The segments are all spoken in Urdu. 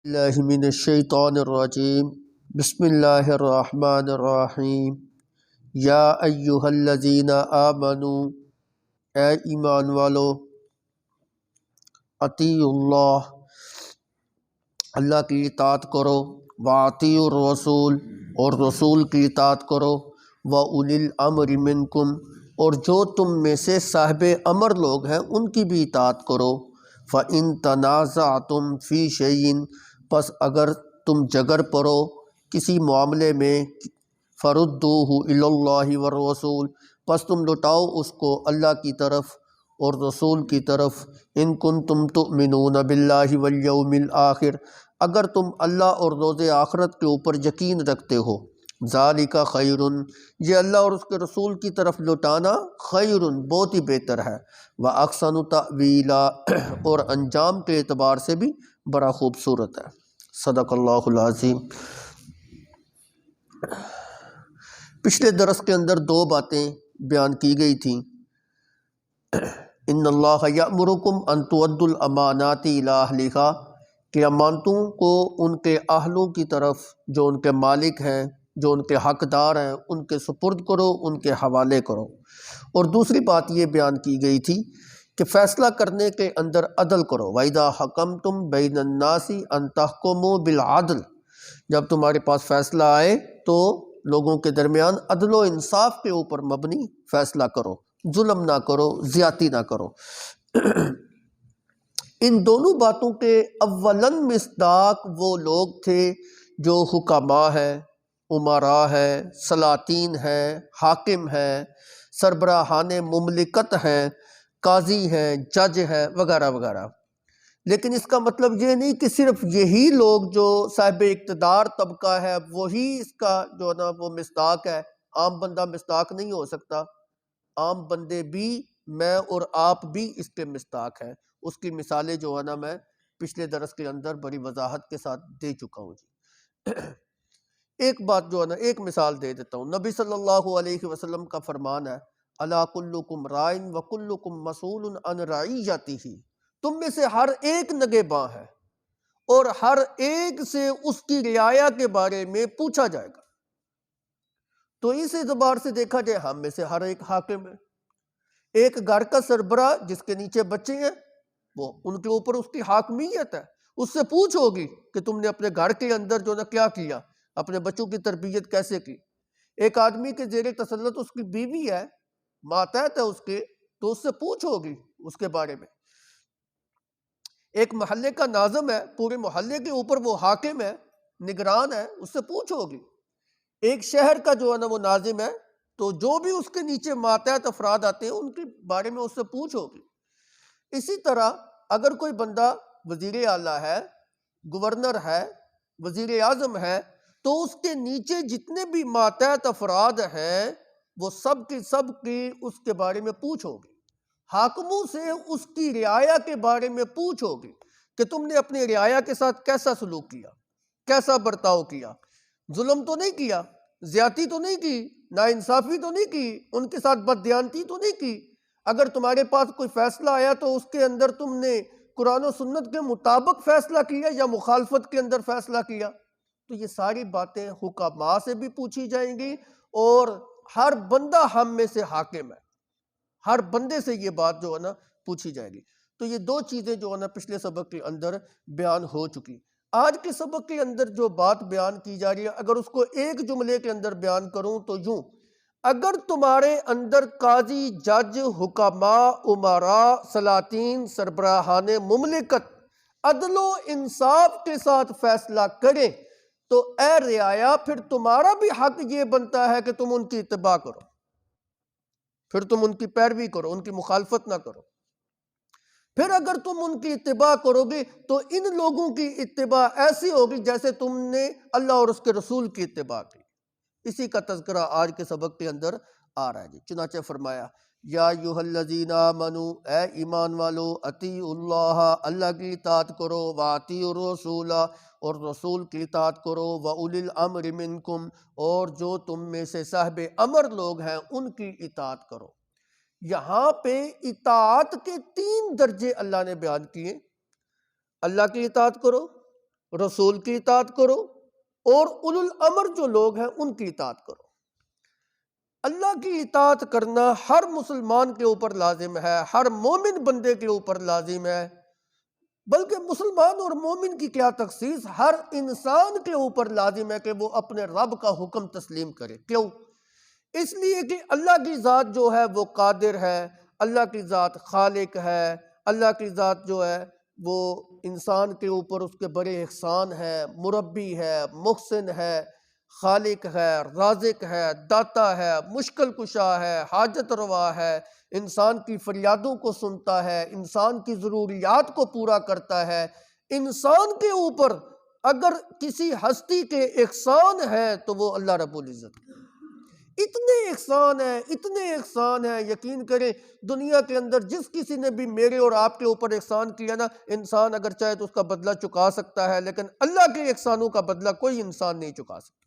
اللہ من الشیطان الرجیم بسم اللہ الرحمن الرحیم یا ایہا الذین آمنوا اے ایمان والو اطیعوا اللہ اللہ کی اطاعت کرو واطیعوا الرسول اور رسول کی اطاعت کرو وَأُولِي الْأَمْرِ مِنْكُمْ اور جو تم میں سے صاحب امر لوگ ہیں ان کی بھی اطاعت کرو فَإِن تَنَازَعْتُمْ فِي شَيْءٍ پس اگر تم جگر پڑو کسی معاملے میں فَرُدُّوهُ إِلَى اللَّهِ وَالرَّسُولِ پس تم لوٹاؤ اس کو اللہ کی طرف اور رسول کی طرف ان کنتم تؤمنون باللہ والیوم الآخر اگر تم اللہ اور روز آخرت کے اوپر یقین رکھتے ہو ذالک خیر یہ اللہ اور اس کے رسول کی طرف لوٹانا خیر بہت ہی بہتر ہے وَأَحْسَنُ تَأْوِيلًا اور انجام کے اعتبار سے بھی بڑا خوبصورت ہے صدق اللہ العظیم۔ پچھلے درس کے اندر دو باتیں بیان کی گئی تھیں۔ ان اللہ یأمرکم ان تؤدوا الامانات الی اہلھا کہ امانتوں کو ان کے اہلوں کی طرف جو ان کے مالک ہیں جو ان کے حقدار ہیں ان کے سپرد کرو ان کے حوالے کرو۔ اور دوسری بات یہ بیان کی گئی تھی کہ فیصلہ کرنے کے اندر عدل کرو وَإِذَا حَكَمْتُمْ بَيْنَ النَّاسِ أَن تَحْكُمُوا بِالْعَدْلِ جب تمہارے پاس فیصلہ آئے تو لوگوں کے درمیان عدل و انصاف کے اوپر مبنی فیصلہ کرو، ظلم نہ کرو، زیادتی نہ کرو۔ ان دونوں باتوں کے اولاً مصداق وہ لوگ تھے جو حکماء ہیں، امراء ہیں، سلاطین ہیں، حاکم ہیں، سربراہان مملکت ہیں، قاضی ہیں، جج ہیں وغیرہ وغیرہ۔ لیکن اس کا مطلب یہ نہیں کہ صرف یہی لوگ جو صاحب اقتدار طبقہ ہے وہی اس کا جو ہے نا وہ مصداق ہے، عام بندہ مصداق نہیں ہو سکتا۔ عام بندے بھی، میں اور آپ بھی اس کے مصداق ہیں۔ اس کی مثالیں جو ہے نا میں پچھلے درس کے اندر بڑی وضاحت کے ساتھ دے چکا ہوں جی۔ ایک بات جو ہے نا ایک مثال دے دیتا ہوں۔ نبی صلی اللہ علیہ وسلم کا فرمان ہے الا کلکم رائن وکلکم مسئول عن رعیتہ تم میں سے ہر ایک نگہباں ہے اور ہر ایک سے اس کی رعایا کے بارے میں پوچھا جائے گا۔ تو اس اعتبار سے دیکھا جائے ہم میں سے ہر ایک حاکم ہے۔ ایک گھر کا سربراہ جس کے نیچے بچے ہیں وہ ان کے اوپر اس کی حاکمیت ہے، اس سے پوچھ ہوگی کہ تم نے اپنے گھر کے اندر جو نا کیا کیا، اپنے بچوں کی تربیت کیسے کی۔ ایک آدمی کے زیر تسلط اس کی بیوی ہے، ماتحت ہے اس کے، تو اس سے پوچھ ہوگی اس کے بارے میں۔ ایک محلے کا ناظم ہے، پورے محلے کے اوپر وہ حاکم ہے، نگران ہے، اس سے پوچھ ہوگی۔ ایک شہر کا جو ہے نا وہ ناظم ہے، تو جو بھی اس کے نیچے ماتحت افراد آتے ہیں ان کے بارے میں اس سے پوچھ ہوگی۔ اسی طرح اگر کوئی بندہ وزیر اعلیٰ ہے، گورنر ہے، وزیر اعظم ہے، تو اس کے نیچے جتنے بھی ماتحت افراد ہیں وہ سب کی اس کے بارے میں پوچھ ہوگی۔ حاکموں سے اس کی رعایا کے بارے میں پوچھ ہوگی کہ تم نے اپنی رعایا کے ساتھ کیسا سلوک کیا، کیسا برتاؤ کیا، ظلم تو نہیں کیا، زیادتی تو نہیں کی، ناانصافی تو نہیں کی، ان کے ساتھ بددیانتی تو نہیں کی۔ اگر تمہارے پاس کوئی فیصلہ آیا تو اس کے اندر تم نے قرآن و سنت کے مطابق فیصلہ کیا یا مخالفت کے اندر فیصلہ کیا۔ تو یہ ساری باتیں حکماء سے بھی پوچھی جائیں گی اور ہر بندہ ہم میں سے حاکم ہے، ہر بندے سے یہ بات جو ہے نا پوچھی جائے گی۔ تو یہ دو چیزیں جو ہے نا پچھلے سبق کے اندر بیان ہو چکی۔ آج کے سبق کے اندر جو بات بیان کی جا رہی ہے اگر اس کو ایک جملے کے اندر بیان کروں تو یوں، اگر تمہارے اندر قاضی، جج، حکماء، امراء، سلاطین، سربراہان مملکت عدل و انصاف کے ساتھ فیصلہ کریں تو اے رعایا پھر تمہارا بھی حق یہ بنتا ہے کہ تم ان کی اتباع کرو، پھر تم ان کی پیروی کرو، ان کی مخالفت نہ کرو۔ پھر اگر تم ان کی اتباع کرو گے تو ان لوگوں کی اتباع ایسی ہوگی جیسے تم نے اللہ اور اس کے رسول کی اتباع کی۔ اسی کا تذکرہ آج کے سبق کے اندر آ رہا ہے جی۔ چنانچہ فرمایا یا ایھا الذین آمنوا اے ایمان والو اطیعوا اللہ اللہ کی اطاعت کرو واطیعوا الرسول اور رسول کی اطاعت کرو واولی الامر منکم اور جو تم میں سے صاحب امر لوگ ہیں ان کی اطاعت کرو۔ یہاں پہ اطاعت کے 3 درجے اللہ نے بیان کیے۔ اللہ کی اطاعت کرو، رسول کی اطاعت کرو اور اولو الامر جو لوگ ہیں ان کی اطاعت کرو۔ اللہ کی اطاعت کرنا ہر مسلمان کے اوپر لازم ہے، ہر مومن بندے کے اوپر لازم ہے، بلکہ مسلمان اور مومن کی کیا تخصیص، ہر انسان کے اوپر لازم ہے کہ وہ اپنے رب کا حکم تسلیم کرے۔ کیوں؟ اس لیے کہ اللہ کی ذات جو ہے وہ قادر ہے، اللہ کی ذات خالق ہے، اللہ کی ذات جو ہے وہ انسان کے اوپر اس کے بڑے احسان ہے، مربی ہے، محسن ہے، خالق ہے، رازق ہے، داتا ہے، مشکل کشا ہے، حاجت روا ہے، انسان کی فریادوں کو سنتا ہے، انسان کی ضروریات کو پورا کرتا ہے۔ انسان کے اوپر اگر کسی ہستی کے احسان ہے تو وہ اللہ رب العزت ہے۔ اتنے احسان ہیں، یقین کریں دنیا کے اندر جس کسی نے بھی میرے اور آپ کے اوپر احسان کیا نا، انسان اگر چاہے تو اس کا بدلہ چکا سکتا ہے، لیکن اللہ کے احسانوں کا بدلہ کوئی انسان نہیں چکا سکتا۔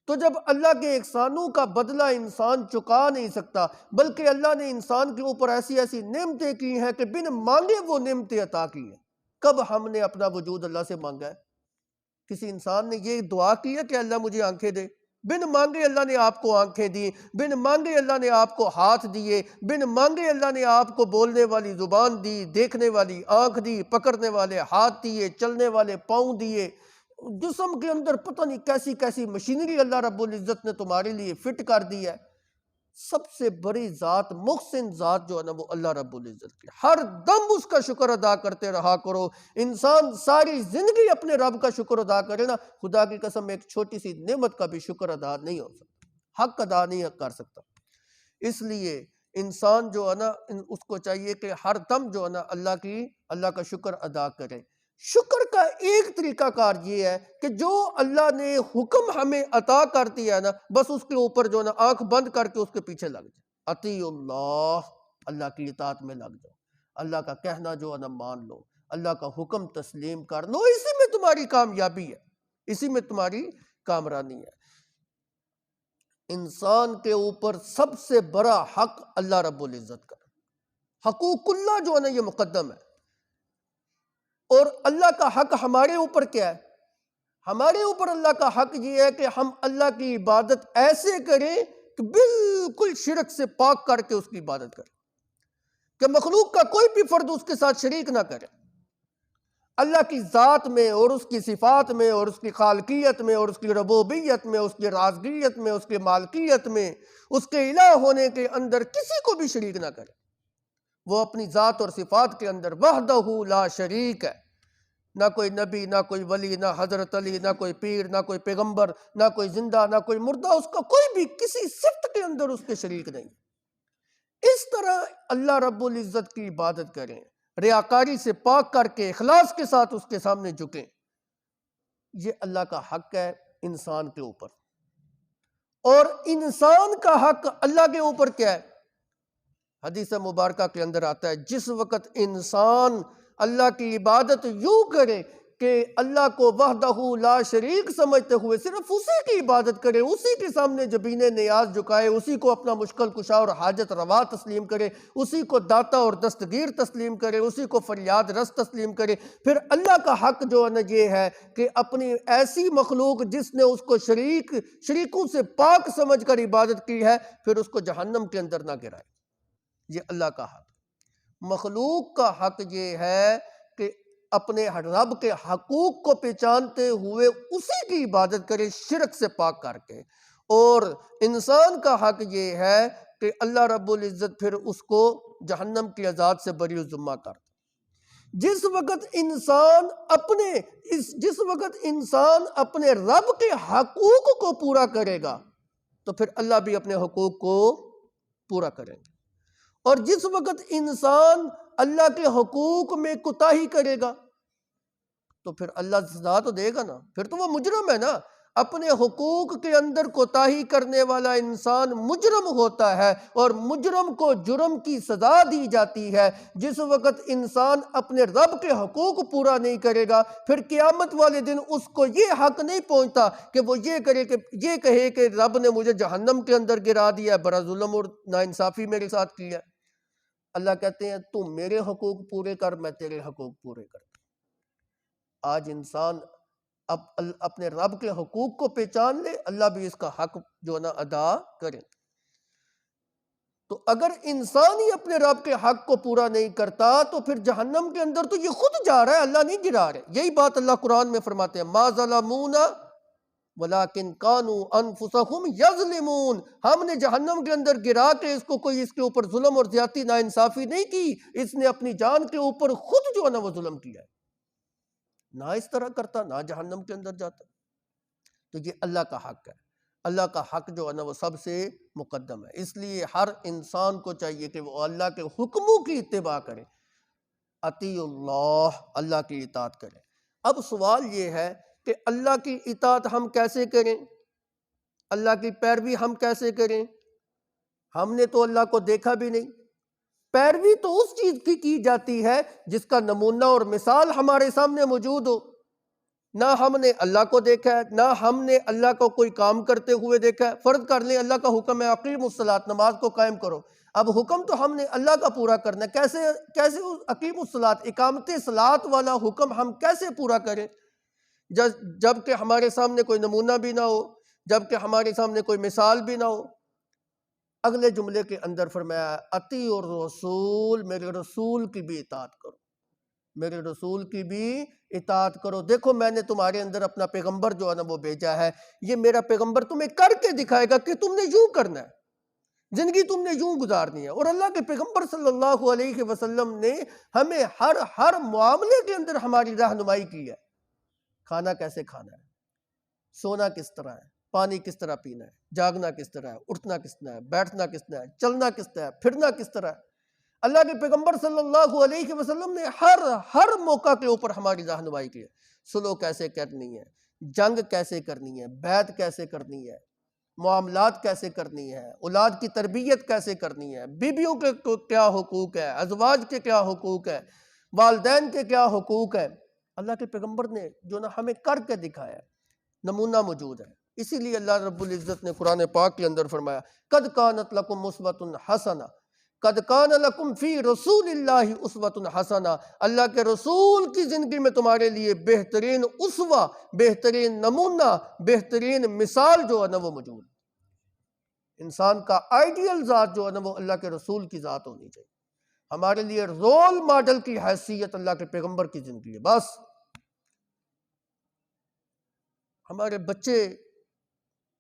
تو جب اللہ کے احسانوں کا بدلہ انسان چکا نہیں سکتا، بلکہ اللہ نے انسان کے اوپر ایسی ایسی نعمتیں کی ہیں کہ بن مانگے وہ نعمتیں عطا کی ہیں۔ کب ہم نے اپنا وجود اللہ سے مانگا ہے؟ کسی انسان نے یہ دعا کی ہے کہ اللہ مجھے آنکھیں دے؟ بن مانگے اللہ نے آپ کو آنکھیں دی، بن مانگے اللہ نے آپ کو ہاتھ دیے، بن مانگے اللہ نے آپ کو بولنے والی زبان دی، دیکھنے والی آنکھ دی، پکڑنے والے ہاتھ دیے، چلنے والے پاؤں دیے، جسم کے اندر پتہ نہیں کیسی کیسی مشینری اللہ رب العزت نے تمہارے لیے فٹ کر دی ہے۔ سب سے بڑی ذات، محسن ذات جو ہے نا وہ اللہ رب العزت کی، ہر دم اس کا شکر ادا کرتے رہا کرو۔ انسان ساری زندگی اپنے رب کا شکر ادا کرے نا، خدا کی قسم ایک چھوٹی سی نعمت کا بھی شکر ادا نہیں ہو سکتا، حق ادا نہیں کر سکتا۔ اس لیے انسان جو ہے نا اس کو چاہیے کہ ہر دم جو ہے نا اللہ کا شکر ادا کرے۔ شکر کا ایک طریقہ کار یہ ہے کہ جو اللہ نے حکم ہمیں عطا کر دیا ہے نا، بس اس کے اوپر جو ہے نا آنکھ بند کر کے اس کے پیچھے لگ جائے۔ اطیعوا اللہ، اللہ کی اطاعت میں لگ جاؤ، اللہ کا کہنا جو ہے نا مان لو، اللہ کا حکم تسلیم کر لو، اسی میں تمہاری کامیابی ہے، اسی میں تمہاری کامرانی ہے۔ انسان کے اوپر سب سے بڑا حق اللہ رب العزت کا، حقوق اللہ جو ہے نا یہ مقدم ہے۔ اور اللہ کا حق ہمارے اوپر کیا ہے؟ ہمارے اوپر اللہ کا حق یہ ہے کہ ہم اللہ کی عبادت ایسے کریں کہ بالکل شرک سے پاک کر کے اس کی عبادت کریں، کہ مخلوق کا کوئی بھی فرد اس کے ساتھ شریک نہ کرے۔ اللہ کی ذات میں اور اس کی صفات میں اور اس کی خالقیت میں اور اس کی ربوبیت میں، اس کی رازقیت میں، اس کی مالکیت میں، اس کے الہ ہونے کے اندر کسی کو بھی شریک نہ کرے۔ وہ اپنی ذات اور صفات کے اندر وحدہ لا شریک ہے، نہ کوئی نبی، نہ کوئی ولی، نہ حضرت علی، نہ کوئی پیر، نہ کوئی پیغمبر، نہ کوئی زندہ، نہ کوئی مردہ، اس کا کوئی بھی کسی صفت کے اندر اس کے شریک نہیں۔ اس طرح اللہ رب العزت کی عبادت کریں، ریاکاری سے پاک کر کے اخلاص کے ساتھ اس کے سامنے جھکیں۔ یہ اللہ کا حق ہے انسان کے اوپر۔ اور انسان کا حق اللہ کے اوپر کیا ہے؟ حدیث مبارکہ کے اندر آتا ہے، جس وقت انسان اللہ کی عبادت یوں کرے کہ اللہ کو وحدہ لا شریک سمجھتے ہوئے صرف اسی کی عبادت کرے، اسی کے سامنے جبین نیاز جھکائے، اسی کو اپنا مشکل کشا اور حاجت روا تسلیم کرے، اسی کو داتا اور دستگیر تسلیم کرے، اسی کو فریاد رس تسلیم کرے، پھر اللہ کا حق جو ہے نا یہ ہے کہ اپنی ایسی مخلوق جس نے اس کو شریکوں سے پاک سمجھ کر عبادت کی ہے، پھر اس کو جہنم کے اندر نہ گرائے۔ یہ اللہ کا حق۔ مخلوق کا حق یہ ہے کہ اپنے رب کے حقوق کو پہچانتے ہوئے اسی کی عبادت کرے، شرک سے پاک کر کے۔ اور انسان کا حق یہ ہے کہ اللہ رب العزت پھر اس کو جہنم کی عذاب سے بری ذمہ کر دے۔ جس وقت انسان اپنے رب کے حقوق کو پورا کرے گا تو پھر اللہ بھی اپنے حقوق کو پورا کریں گے۔ اور جس وقت انسان اللہ کے حقوق میں کوتاہی کرے گا تو پھر اللہ سزا تو دے گا نا، پھر تو وہ مجرم ہے نا۔ اپنے حقوق کے اندر کوتاہی کرنے والا انسان مجرم ہوتا ہے، اور مجرم کو جرم کی سزا دی جاتی ہے۔ جس وقت انسان اپنے رب کے حقوق پورا نہیں کرے گا، پھر قیامت والے دن اس کو یہ حق نہیں پہنچتا کہ وہ یہ کہے کہ رب نے مجھے جہنم کے اندر گرا دیا، بڑا ظلم اور ناانصافی میرے ساتھ کیا۔ اللہ کہتے ہیں تو میرے حقوق پورے کر، میں تیرے حقوق پورے کرتا۔ آج انسان اپنے رب کے حقوق کو پہچان لے، اللہ بھی اس کا حق جو ہے نا ادا کرے۔ تو اگر انسان ہی اپنے رب کے حق کو پورا نہیں کرتا تو پھر جہنم کے اندر تو یہ خود جا رہا ہے، اللہ نہیں گرا رہے۔ یہی بات اللہ قرآن میں فرماتے ہیں، ما ظلمونا ولیکن کانوا انفسہم یظلمون، ہم نے جہنم کے اندر گرا کے اس کو کوئی اس کے اوپر ظلم اور زیادتی ناانصافی نہیں کی، اس نے اپنی جان کے اوپر خود جو ہے نا وہ ظلم کیا ہے۔ نہ اس طرح کرتا نہ جہنم کے اندر جاتا۔ تو یہ اللہ کا حق ہے، اللہ کا حق جو ہے نا وہ سب سے مقدم ہے۔ اس لیے ہر انسان کو چاہیے کہ وہ اللہ کے حکموں کی اتباع کرے، اطیع اللہ، اللہ کی اطاعت کرے۔ اب سوال یہ ہے کہ اللہ کی اطاعت ہم کیسے کریں، اللہ کی پیروی ہم کیسے کریں؟ ہم نے تو اللہ کو دیکھا بھی نہیں۔ پیروی تو اس چیز کی جاتی ہے جس کا نمونہ اور مثال ہمارے سامنے موجود ہو۔ نہ ہم نے اللہ کو دیکھا ہے، نہ ہم نے اللہ کو کوئی کام کرتے ہوئے دیکھا ہے۔ فرض کر لیں اللہ کا حکم ہے اقیموا الصلاۃ، نماز کو قائم کرو۔ اب حکم تو ہم نے اللہ کا پورا کرنا ہے، کیسے اقیموا الصلاۃ، اقامت صلاۃ والا حکم ہم کیسے پورا کریں جب کہ ہمارے سامنے کوئی نمونہ بھی نہ ہو، جب کہ ہمارے سامنے کوئی مثال بھی نہ ہو؟ اگلے جملے کے اندر فرمایا اطیعوا الرسول، میرے رسول کی بھی اطاعت کرو، میرے رسول کی بھی اطاعت کرو۔ دیکھو میں نے تمہارے اندر اپنا پیغمبر جو ہے نا وہ بھیجا ہے، یہ میرا پیغمبر تمہیں کر کے دکھائے گا کہ تم نے یوں کرنا ہے، زندگی تم نے یوں گزارنی ہے۔ اور اللہ کے پیغمبر صلی اللہ علیہ وسلم نے ہمیں ہر معاملے کے اندر ہماری رہنمائی کی ہے۔ کھانا کیسے کھانا ہے، سونا کس طرح ہے، پانی کس طرح پینا ہے، جاگنا کس طرح ہے، اٹھنا کس طرح ہے، بیٹھنا کس طرح ہے، چلنا کس طرح ہے، پھرنا کس طرح ہے۔ اللہ کے پیغمبر صلی اللہ علیہ وسلم نے ہر موقع کے اوپر ہماری رہنمائی کی ہے۔ سلو کیسے کرنی ہے، جنگ کیسے کرنی ہے، بیعت کیسے کرنی ہے، معاملات کیسے کرنی ہے، اولاد کی تربیت کیسے کرنی ہے، بیویوں کے کیا حقوق ہے، ازواج کے کیا حقوق ہے، والدین کے کیا حقوق ہے، اللہ کے پیغمبر نے جو نا ہمیں کر کے دکھایا ہے، نمونہ موجود ہے۔ اسی لیے اللہ رب العزت نے قرآن پاک کے اندر فرمایا قد کانت لکم اسوۃ حسنہ، قد کان لکم فی رسول اللہ اسوۃ حسنہ، اللہ کے رسول کی زندگی میں تمہارے لیے بہترین اسوہ، بہترین نمونہ، بہترین مثال جو ہے نا وہ موجود۔ انسان کا آئیڈیل ذات جو ہے نا وہ اللہ کے رسول کی ذات ہونی چاہیے۔ ہمارے لیے رول ماڈل کی حیثیت اللہ کے پیغمبر کی زندگی ہے۔ بس ہمارے بچے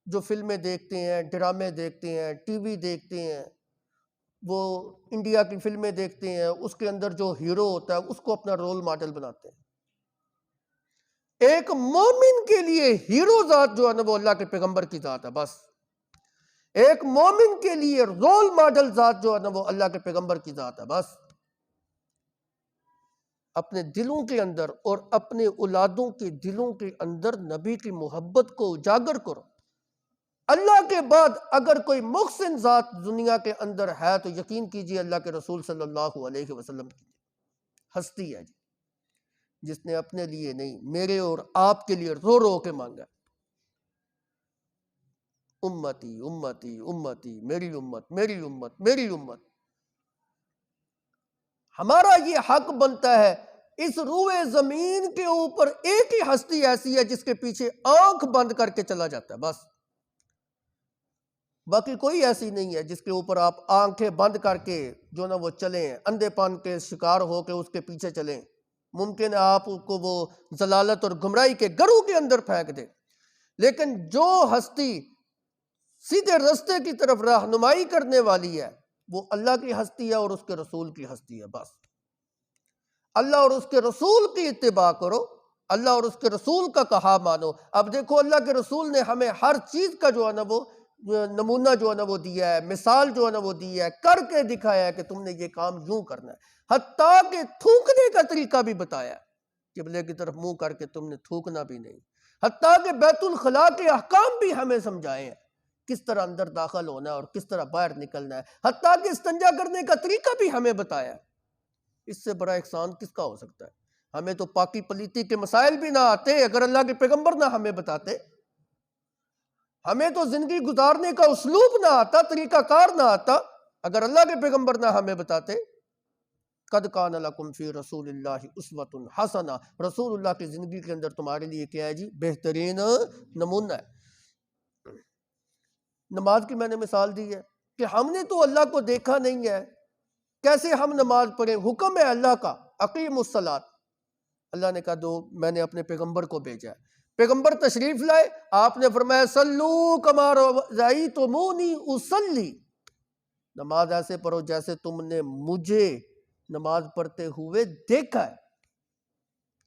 جو فلمیں دیکھتے ہیں، ڈرامے دیکھتے ہیں، ٹی وی دیکھتے ہیں، وہ انڈیا کی فلمیں دیکھتے ہیں، اس کے اندر جو ہیرو ہوتا ہے اس کو اپنا رول ماڈل بناتے ہیں۔ ایک مومن کے لیے ہیرو ذات جو ہے نا وہ اللہ کے پیغمبر کی ذات ہے۔ بس ایک مومن کے لیے رول ماڈل ذات جو ہے نا وہ اللہ کے پیغمبر کی ذات ہے۔ بس اپنے دلوں کے اندر اور اپنے اولادوں کے دلوں کے اندر نبی کی محبت کو اجاگر کرو۔ اللہ کے بعد اگر کوئی محسن ذات دنیا کے اندر ہے تو یقین کیجئے اللہ کے رسول صلی اللہ علیہ وسلم کی ہستی ہے جس نے اپنے لیے نہیں میرے اور آپ کے لیے رو رو کے مانگا، امتی امتی امتی، میری امت میری امت میری امت۔ ہمارا یہ حق بنتا ہے، اس روئے زمین کے اوپر ایک ہی ہستی ایسی ہے جس کے پیچھے آنکھ بند کر کے چلا جاتا ہے، بس باقی کوئی ایسی نہیں ہے جس کے اوپر آپ آنکھیں بند کر کے جو نا وہ چلیں، اندھے پن کے شکار ہو کے اس کے پیچھے چلیں۔ ممکن ہے آپ کو وہ ضلالت اور گمراہی کے گرو کے اندر پھینک دے، لیکن جو ہستی سیدھے رستے کی طرف رہنمائی کرنے والی ہے وہ اللہ کی ہستی ہے اور اس کے رسول کی ہستی ہے۔ بس اللہ اور اس کے رسول کی اتباع کرو، اللہ اور اس کے رسول کا کہا مانو۔ اب دیکھو اللہ کے رسول نے ہمیں ہر چیز کا جو ہے نا وہ نمونہ جو ہے نا وہ دیا ہے، مثال جو ہے نا وہ دی ہے، کر کے دکھایا ہے کہ تم نے یہ کام یوں کرنا ہے، حتیٰ کہ تھوکنے کا طریقہ بھی بتایا ہے، قبلے کی طرف منہ کر کے تم نے تھوکنا بھی نہیں، حتیٰ کہ بیت الخلاء کے احکام بھی ہمیں سمجھائے ہیں، کس طرح اندر داخل ہونا ہے اور کس طرح باہر نکلنا ہے، حتیٰ کہ استنجا کرنے کا طریقہ بھی ہمیں بتایا ہے۔ اس سے بڑا احسان کس کا ہو سکتا ہے؟ ہمیں تو پاکی پلیتی کے مسائل بھی نہ آتے اگر اللہ کے پیغمبر نہ ہمیں بتاتے، ہمیں تو زندگی گزارنے کا اسلوب نہ آتا، طریقہ کار نہ آتا اگر اللہ کے پیغمبر نہ ہمیں بتاتے۔ قد کان لکم فی رسول اللہ اسوۃ حسنہ، رسول اللہ کی زندگی کے اندر تمہارے لیے کیا ہے جی؟ بہترین نمونہ ہے۔ نماز کی میں نے مثال دی ہے کہ ہم نے تو اللہ کو دیکھا نہیں ہے، کیسے ہم نماز پڑھیں؟ حکم ہے اللہ کا، اقیموا الصلاۃ، اللہ نے کہا دو، میں نے اپنے پیغمبر کو بھیجا ہے، پیغمبر تشریف لائے، آپ نے فرمایا صلو کما رأیتمونی اصلی، نماز ایسے پڑھو جیسے تم نے مجھے نماز پڑھتے ہوئے دیکھا ہے۔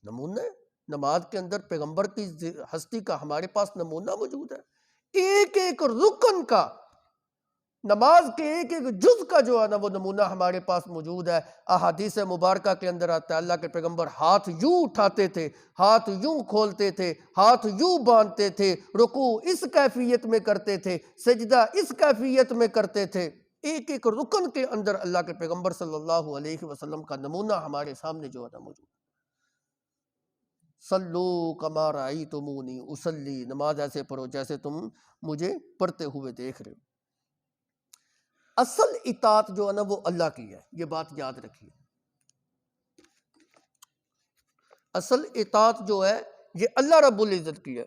نمونہ ہے نماز کے اندر، پیغمبر کی ہستی کا ہمارے پاس نمونہ موجود ہے، ایک ایک رکن کا، نماز کے ایک ایک جز کا جو ہے نا وہ نمونہ ہمارے پاس موجود ہے۔ احادیث مبارکہ کے اندر آتا ہے اللہ کے پیغمبر ہاتھ یوں اٹھاتے تھے، ہاتھ یوں کھولتے تھے، ہاتھ یوں باندھتے تھے، رکوع اس کیفیت میں کرتے تھے، سجدہ اس کیفیت میں کرتے تھے، ایک ایک رکن کے اندر اللہ کے پیغمبر صلی اللہ علیہ وسلم کا نمونہ ہمارے سامنے جو ہے نا موجود۔ صلو کما رأیتمونی اصلی، نماز ایسے پڑھو جیسے تم مجھے پڑھتے ہوئے دیکھ رہے ہو۔ اصل اطاعت جو ہے نا وہ اللہ کی ہے، یہ بات یاد رکھیے۔ اصل اطاعت جو ہے یہ اللہ رب العزت کی ہے۔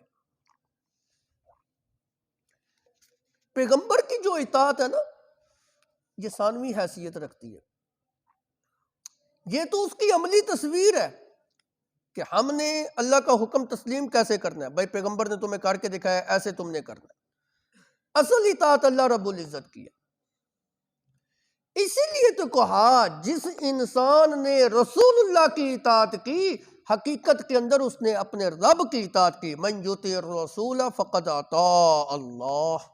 پیغمبر کی جو اطاعت ہے نا یہ ثانوی حیثیت رکھتی ہے، یہ تو اس کی عملی تصویر ہے کہ ہم نے اللہ کا حکم تسلیم کیسے کرنا ہے، بھائی پیغمبر نے تمہیں کر کے دکھایا ایسے تم نے کرنا ہے۔ اصل اطاعت اللہ رب العزت کی ہے، اسی لیے تو کہا جس انسان نے رسول اللہ کی اطاعت کی، حقیقت کے اندر اس نے اپنے رب کی اطاعت کی۔ من یطع الرسول فقد اطاع اللہ،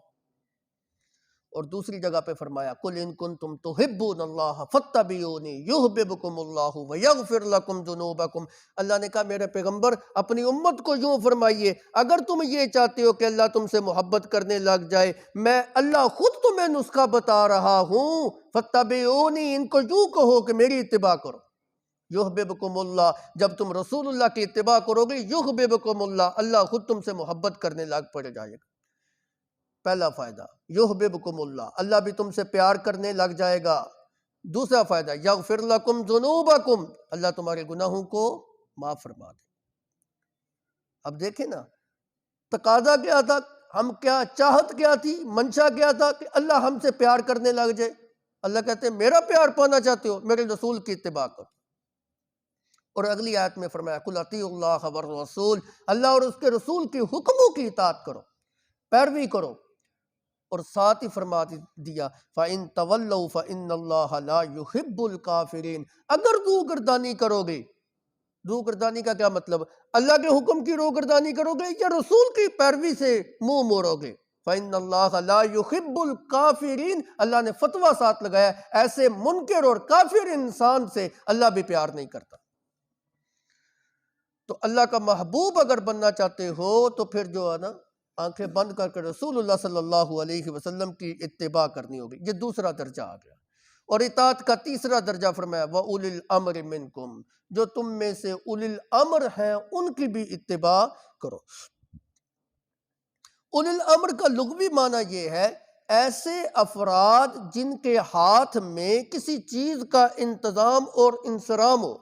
اور دوسری جگہ پہ فرمایا قل ان کنتم تحبون اللہ فاتبعونی یحببکم اللہ ویغفر لکم ذنوبکم، اللہ نے کہا میرے پیغمبر اپنی امت کو یوں فرمائیے اگر تم یہ چاہتے ہو کہ اللہ تم سے محبت کرنے لگ جائے، میں اللہ خود تمہیں نسخہ بتا رہا ہوں، فاتبعونی، ان کو یوں کہو کہ میری اتباع کرو، یحببکم اللہ، جب تم رسول اللہ کی اتباع کرو گے یحببکم اللہ، اللہ خود تم سے محبت کرنے لگ پڑ جائے گا۔ پہلا فائدہ یحببکم اللہ، اللہ بھی تم سے پیار کرنے لگ جائے گا۔ دوسرا فائدہ یغفر لکم ذنوبکم، اللہ تمہارے گناہوں کو معاف فرما دے۔ اب دیکھیں نا تقاضا کیا تھا، ہم کیا چاہت کیا تھی، منشا کیا تھا کہ اللہ ہم سے پیار کرنے لگ جائے۔ اللہ کہتے ہیں میرا پیار پانا چاہتے ہو میرے رسول کی اتباع کرو، اور اگلی آیت میں فرمایا قل اطیعوا اللہ والرسول، اللہ اور اس کے رسول کے حکموں کی اطاعت کرو، پیروی کرو، اور ساتھ ہی فرما دیا فَإِن تَوَلَّوْا فَإِنَّ اللَّهَ لَا يُحِبُّ الْكَافِرِينَ، اگر روگردانی کرو گے، روگردانی کا کیا مطلب، اللہ کے حکم کی روگردانی کرو گے یا رسول کی پیروی سے منہ موڑو گے، فَإِنَّ اللَّهَ لَا يُحِبُّ الْكَافِرِينَ، اللہ نے فتویٰ ساتھ لگایا ایسے منکر اور کافر انسان سے اللہ بھی پیار نہیں کرتا۔ تو اللہ کا محبوب اگر بننا چاہتے ہو تو پھر جو ہے نا آنکھیں بند کر کے رسول اللہ صلی اللہ علیہ وسلم کی اتباع کرنی ہوگی، یہ دوسرا درجہ آ گیا۔ اور اطاعت کا تیسرا درجہ فرمایا وَأُولِي الْأَمْرِ مِنْكُمْ، جو تم میں سے اولی الامر ہیں ان کی بھی اتباع کرو۔ اولی الامر کا لغوی معنی یہ ہے ایسے افراد جن کے ہاتھ میں کسی چیز کا انتظام اور انصرام ہو،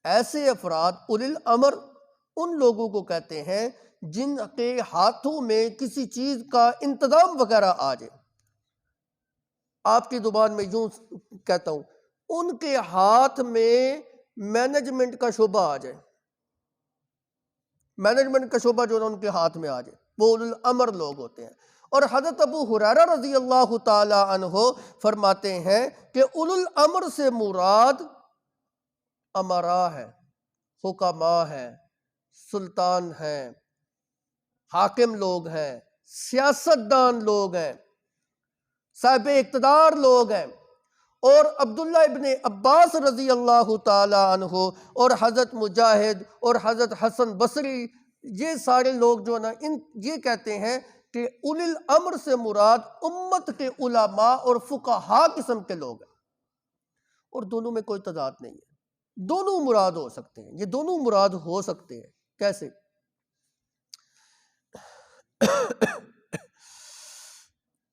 ایسے افراد اولی الامر ان لوگوں کو کہتے ہیں جن کے ہاتھوں میں کسی چیز کا انتظام وغیرہ آ جائے۔ آپ کی زبان میں یوں کہتا ہوں ان کے ہاتھ میں مینجمنٹ کا شعبہ آ جائے، مینجمنٹ کا شعبہ جو ان کے ہاتھ میں آ جائے، وہ اولی الامر لوگ ہوتے ہیں۔ اور حضرت ابو ہریرہ رضی اللہ تعالی عنہ فرماتے ہیں کہ اولی الامر سے مراد امراء ہے، حکماء ہے، سلطان ہیں، حاکم لوگ ہیں، سیاستدان لوگ ہیں، صاحب اقتدار لوگ ہیں۔ اور عبداللہ ابن عباس رضی اللہ تعالی عنہ اور حضرت مجاہد اور حضرت حسن بصری، یہ سارے لوگ جو نا یہ کہتے ہیں کہ اولی الامر سے مراد امت کے علماء اور فقہاء قسم کے لوگ ہیں، اور دونوں میں کوئی تضاد نہیں ہے، دونوں مراد ہو سکتے ہیں، یہ دونوں مراد ہو سکتے ہیں۔ کیسے؟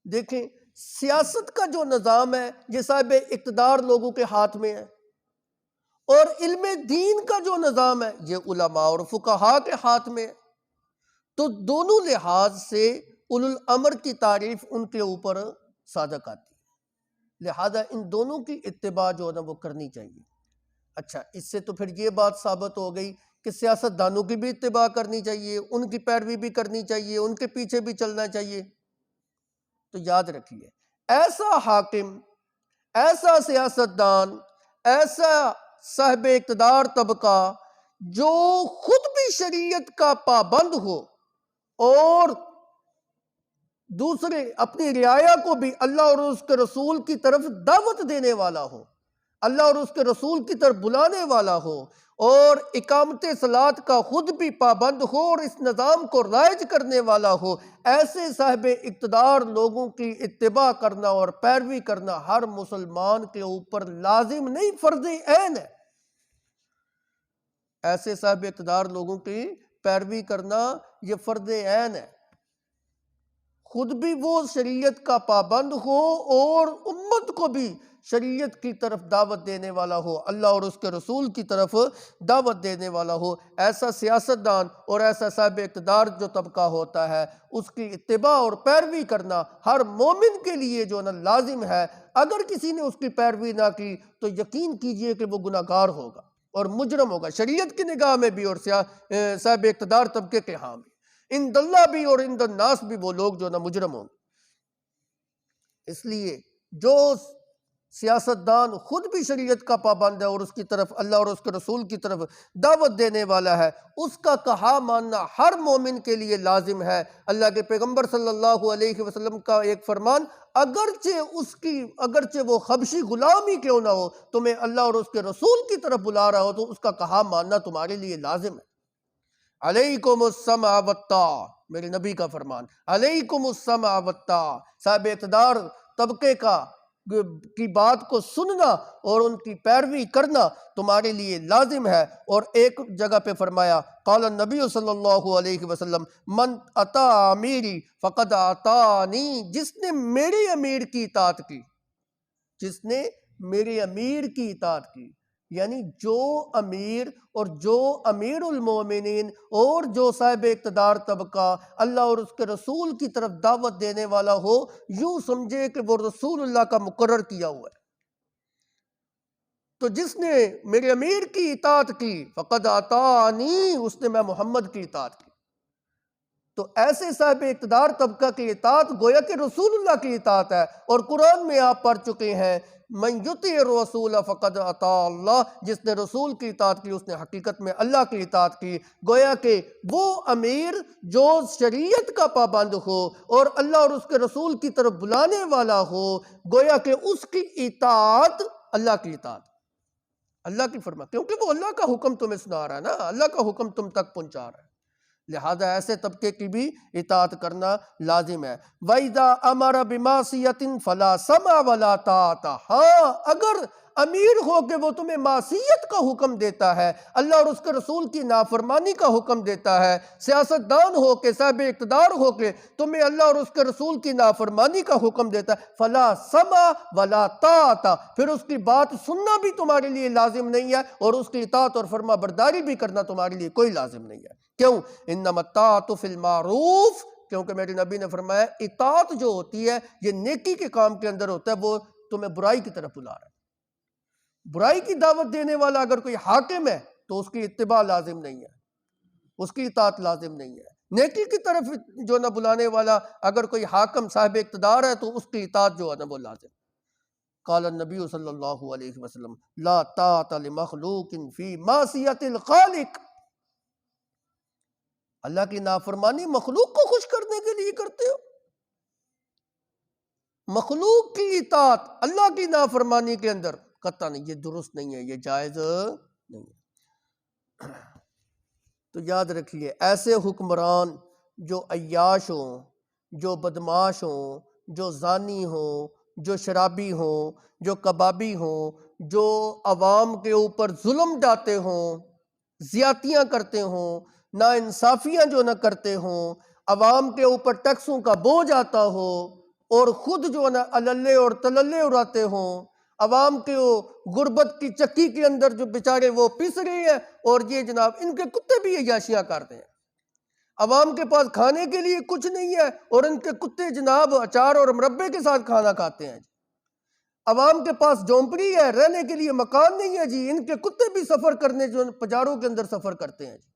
دیکھیں سیاست کا جو نظام ہے یہ صاحب اقتدار لوگوں کے ہاتھ میں ہے، اور علم دین کا جو نظام ہے یہ علماء اور فقہاء کے ہاتھ میں ہے۔ تو دونوں لحاظ سے اولو الامر کی تعریف ان کے اوپر صادق آتی ہے، لہذا ان دونوں کی اتباع جو ہے نا وہ کرنی چاہیے۔ اچھا، اس سے تو پھر یہ بات ثابت ہو گئی کہ سیاست دانوں کی بھی اتباع کرنی چاہیے، ان کی پیروی بھی کرنی چاہیے، ان کے پیچھے بھی چلنا چاہیے۔ تو یاد رکھیے، ایسا حاکم، ایسا سیاستدان، ایسا صاحب اقتدار طبقہ جو خود بھی شریعت کا پابند ہو اور دوسرے اپنی رعایا کو بھی اللہ اور اس کے رسول کی طرف دعوت دینے والا ہو، اللہ اور اس کے رسول کی طرف بلانے والا ہو، اور اقامت صلاۃ کا خود بھی پابند ہو اور اس نظام کو رائج کرنے والا ہو، ایسے صاحب اقتدار لوگوں کی اتباع کرنا اور پیروی کرنا ہر مسلمان کے اوپر لازم نہیں، فرض عین ہے۔ ایسے صاحب اقتدار لوگوں کی پیروی کرنا یہ فرض عین ہے، خود بھی وہ شریعت کا پابند ہو اور امت کو بھی شریعت کی طرف دعوت دینے والا ہو، اللہ اور اس کے رسول کی طرف دعوت دینے والا ہو۔ ایسا سیاستدان اور ایسا صاحب اقتدار جو طبقہ ہوتا ہے اس کی اتباع اور پیروی کرنا ہر مومن کے لیے جو نا لازم ہے۔ اگر کسی نے اس کی پیروی نہ کی تو یقین کیجئے کہ وہ گناہ گار ہوگا اور مجرم ہوگا، شریعت کی نگاہ میں بھی اور صاحب اقتدار طبقے کے ہاں بھی، اند اللہ بھی اور اند الناس بھی وہ لوگ جو نا مجرم ہوں گے۔ اس لیے جو سیاستدان خود بھی شریعت کا پابند ہے اور اس کی طرف اللہ اور اس کے رسول کی طرف دعوت دینے والا ہے، اس کا کہا ماننا ہر مومن کے لیے لازم ہے۔ اللہ کے پیغمبر صلی اللہ علیہ وسلم کا ایک فرمان، اگرچہ وہ حبشی غلام ہی کیوں نہ ہو، تمہیں اللہ اور اس کے رسول کی طرف بلا رہا ہو تو اس کا کہا ماننا تمہارے لیے لازم ہے۔ علیکم السمع والطاعہ، میرے نبی کا فرمان، علیکم السمع والطاعہ، صاحب اقتدار طبقے کی بات کو سننا اور ان کی پیروی کرنا تمہارے لیے لازم ہے۔ اور ایک جگہ پہ فرمایا، قال النبی صلی اللہ علیہ وسلم، من اطاع امیری فقد اطاعنی، جس نے میرے امیر کی اطاعت کی، جس نے میرے امیر کی اطاعت کی، یعنی جو امیر اور جو امیر المومنین اور جو صاحب اقتدار طبقہ اللہ اور اس کے رسول کی طرف دعوت دینے والا ہو، یوں سمجھے کہ وہ رسول اللہ کا مقرر کیا ہوا ہے۔ تو جس نے میرے امیر کی اطاعت کی فقد اطاعنی، اس نے میں محمد کی اطاعت کی۔ تو ایسے صاحب اقتدار طبقہ کی اطاعت گویا کہ رسول اللہ کی اطاعت ہے، اور قرآن میں آپ پڑھ چکے ہیں، من یطع الرسول فقد اطاع اللہ، جس نے رسول کی اطاعت کی اس نے حقیقت میں اللہ کی اطاعت کی۔ گویا کہ وہ امیر جو شریعت کا پابند ہو اور اللہ اور اس کے رسول کی طرف بلانے والا ہو، گویا کہ اس کی اطاعت اللہ کی اطاعت، اللہ کی فرما، کیونکہ وہ اللہ کا حکم تمہیں سنا رہا ہے نا، اللہ کا حکم تم تک پہنچا رہا ہے، لہذا ایسے طبقے کی بھی اطاعت کرنا لازم ہے۔ وَإِذَا أَمَرَ بِمَعْصِيَةٍ فَلَا سَمْعَ وَلَا طَاعَةَ، ہاں اگر امیر ہو کہ وہ تمہیں معصیت کا حکم دیتا ہے، اللہ اور اس کے رسول کی نافرمانی کا حکم دیتا ہے، سیاستدان ہو کے، صاحب اقتدار ہو کے تمہیں اللہ اور اس کے رسول کی نافرمانی کا حکم دیتا ہے، فَلَا سَمْعَ وَلَا طَاعَةَ، پھر اس کی بات سننا بھی تمہارے لیے لازم نہیں ہے اور اس کی اطاعت اور فرما برداری بھی کرنا تمہارے لیے کوئی لازم نہیں ہے۔ کیوں؟ انما الطاعۃ فی المعروف، کیونکہ میرے نبی نے فرمایا اطاعت جو ہوتی ہے یہ نیکی کے کام کے اندر ہوتا ہے، وہ تمہیں برائی کی طرف بلا رہا ہے۔ برائی کی دعوت دینے والا اگر کوئی حاکم ہے تو اس کی اتباع لازم نہیں ہے، اس کی اطاعت لازم نہیں ہے۔ نیکی کی طرف جو نہ بلانے والا اگر کوئی حاکم صاحب اقتدار ہے تو اس کی اطاعت جو ہے نا وہ لازم۔ قال النبی صلی اللہ علیہ وسلم، لا طاعۃ لمخلوق فی معصیۃ الخالق، اللہ کی نافرمانی مخلوق کو خوش کرنے کے لیے کرتے ہو، مخلوق کی اطاعت اللہ کی نافرمانی کے اندر قطع نہیں، یہ درست نہیں ہے، یہ جائز نہیں ہے۔ تو یاد رکھیے، ایسے حکمران جو عیاش ہوں، جو بدماش ہوں، جو زانی ہوں، جو شرابی ہوں، جو کبابی ہوں، جو عوام کے اوپر ظلم ڈھاتے ہوں، زیادتیاں کرتے ہوں، ناانصافیاں جو نہ کرتے ہوں، عوام کے اوپر ٹیکسوں کا بوجھ آتا ہو، اور خود جو ہے نا اللے اور تللے اڑاتے ہوں، عوام کے وہ غربت کی چکی کے اندر جو بیچارے وہ پس رہے ہیں، اور یہ جناب ان کے کتے بھی عیاشیاں کرتے ہیں۔ عوام کے پاس کھانے کے لیے کچھ نہیں ہے اور ان کے کتے جناب اچار اور مربے کے ساتھ کھانا کھاتے ہیں۔ عوام کے پاس جھونپڑی ہے، رہنے کے لیے مکان نہیں ہے جی، ان کے کتے بھی سفر کرنے جو پجاروں کے اندر سفر کرتے ہیں جی۔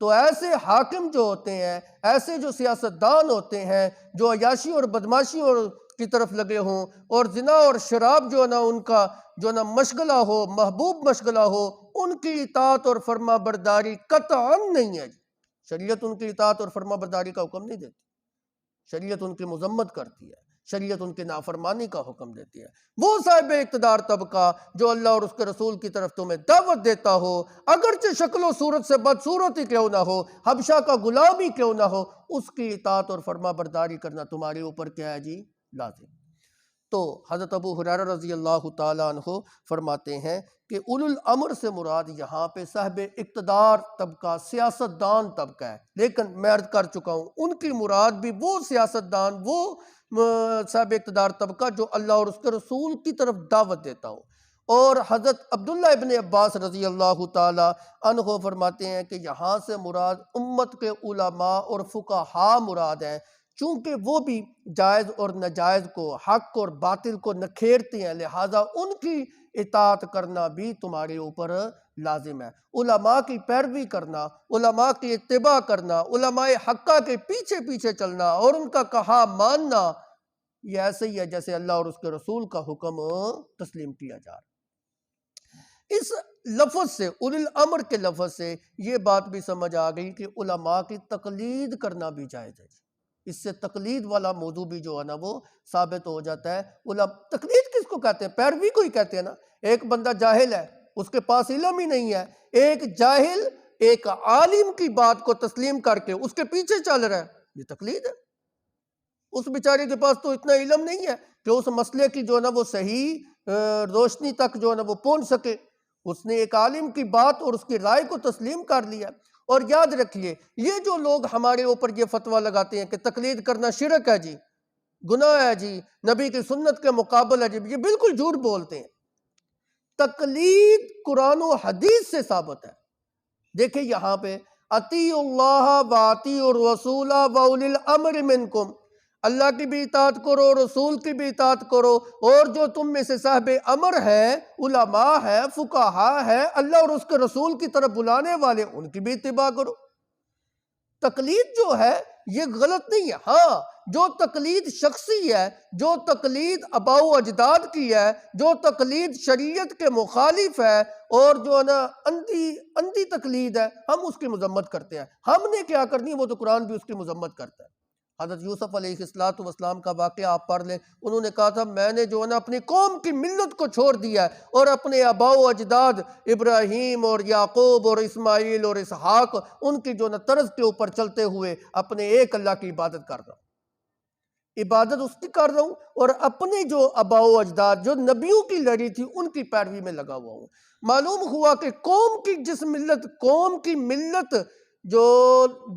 تو ایسے حاکم جو ہوتے ہیں، ایسے جو سیاستدان ہوتے ہیں جو عیاشی اور بدماشی اور کی طرف لگے ہوں، اور زنا اور شراب جو ہے نا ان کا جو ہے نا مشغلہ ہو، محبوب مشغلہ ہو، ان کی اطاعت اور فرما برداری قطعاً نہیں ہے جی۔ شریعت ان کی اطاعت اور فرما برداری کا حکم نہیں دیتی، شریعت ان کی مذمت کرتی ہے، شریعت ان کی نافرمانی کا حکم دیتی ہے۔ وہ صاحب اقتدار طبقہ جو اللہ اور اس کے رسول کی طرف تمہیں دعوت دیتا ہو، اگرچہ شکل و صورت سے بدصورت ہی کیوں نہ ہو، حبشہ کا غلام ہی کیوں نہ ہو، اس کی اطاعت اور فرما برداری کرنا تمہارے اوپر کیا ہے جی؟ لازم۔ تو حضرت ابو ہریرہ رضی اللہ تعالیٰ عنہ فرماتے ہیں کہ اولو الامر سے مراد یہاں پہ صاحب اقتدار طبقہ، سیاستدان طبقہ ہے، لیکن میں عرض کر چکا ہوں ان کی مراد بھی وہ سیاستدان، وہ صاحب اقتدار طبقہ جو اللہ اور اس کے رسول کی طرف دعوت دیتا ہو۔ اور حضرت عبداللہ ابن عباس رضی اللہ تعالی عنہ فرماتے ہیں کہ یہاں سے مراد امت کے علماء اور فقہاء مراد ہیں، چونکہ وہ بھی جائز اور ناجائز کو، حق اور باطل کو نکھیرتے ہیں، لہٰذا ان کی اطاعت کرنا بھی تمہارے اوپر لازم ہے۔ علماء کی پیروی کرنا، علماء کی اتباع کرنا، علماء حقہ کے پیچھے پیچھے چلنا اور ان کا کہا ماننا، یہ ایسے ہی ہے جیسے اللہ اور اس کے رسول کا حکم تسلیم کیا جا رہا ہے۔ اس لفظ سے، اولی الامر کے لفظ سے یہ بات بھی سمجھ آ گئی کہ علماء کی تقلید کرنا بھی جائز ہے۔ اس سے تقلید والا موضوع بھی جو ہے نا وہ ثابت ہو جاتا ہے۔ تقلید کس کو کہتے ہیں؟ پیروی کو ہی کہتے ہیں نا۔ ایک بندہ جاہل ہے، اس کے پاس علم ہی نہیں ہے، ایک جاہل ایک عالم کی بات کو تسلیم کر کے اس کے پیچھے چل رہا ہے، یہ تقلید ہے۔ اس بیچارے کے پاس تو اتنا علم نہیں ہے کہ اس مسئلے کی جو ہے نا وہ صحیح روشنی تک جو ہے نا وہ پہنچ سکے، اس نے ایک عالم کی بات اور اس کی رائے کو تسلیم کر لیا۔ اور یاد رکھیے، یہ جو لوگ ہمارے اوپر یہ فتویٰ لگاتے ہیں کہ تقلید کرنا شرک ہے جی، گناہ ہے جی، نبی کی سنت کے مقابل ہے جی، یہ بالکل جھوٹ بولتے ہیں۔ تقلید قرآن و حدیث سے ثابت ہے۔ دیکھیں یہاں پہ اطیعوا اللہ واطیعوا الرسول واولی الامر منکم، اللہ کی بھی اطاعت کرو، رسول کی بھی اطاعت کرو، اور جو تم میں سے صاحب امر ہے، علماء ہے، فقہاء ہے، اللہ اور اس کے رسول کی طرف بلانے والے، ان کی بھی اتباع کرو۔ تقلید جو ہے یہ غلط نہیں ہے۔ ہاں، جو تقلید شخصی ہے، جو تقلید آباء و اجداد کی ہے، جو تقلید شریعت کے مخالف ہے، اور جو ہے نا اندھی تقلید ہے، ہم اس کی مذمت کرتے ہیں۔ ہم نے کیا کرنی ہے، وہ تو قرآن بھی اس کی مذمت کرتا ہے۔ حضرت یوسف علیہ السلام کا واقعہ آپ پڑھ لیں، انہوں نے کہا تھا میں نے جو ہے نا اپنی قوم کی ملت کو چھوڑ دیا ہے اور اپنے آباء و اجداد ابراہیم اور یعقوب اور اسماعیل اور اسحاق، ان کی جو ہے نا طرز کے اوپر چلتے ہوئے اپنے ایک اللہ کی عبادت کر رہا ہوں، عبادت اس کی کر رہا ہوں، اور اپنے جو آباء و اجداد جو نبیوں کی لڑی تھی ان کی پیروی میں لگا ہوا ہوں۔ معلوم ہوا کہ قوم کی ملت جو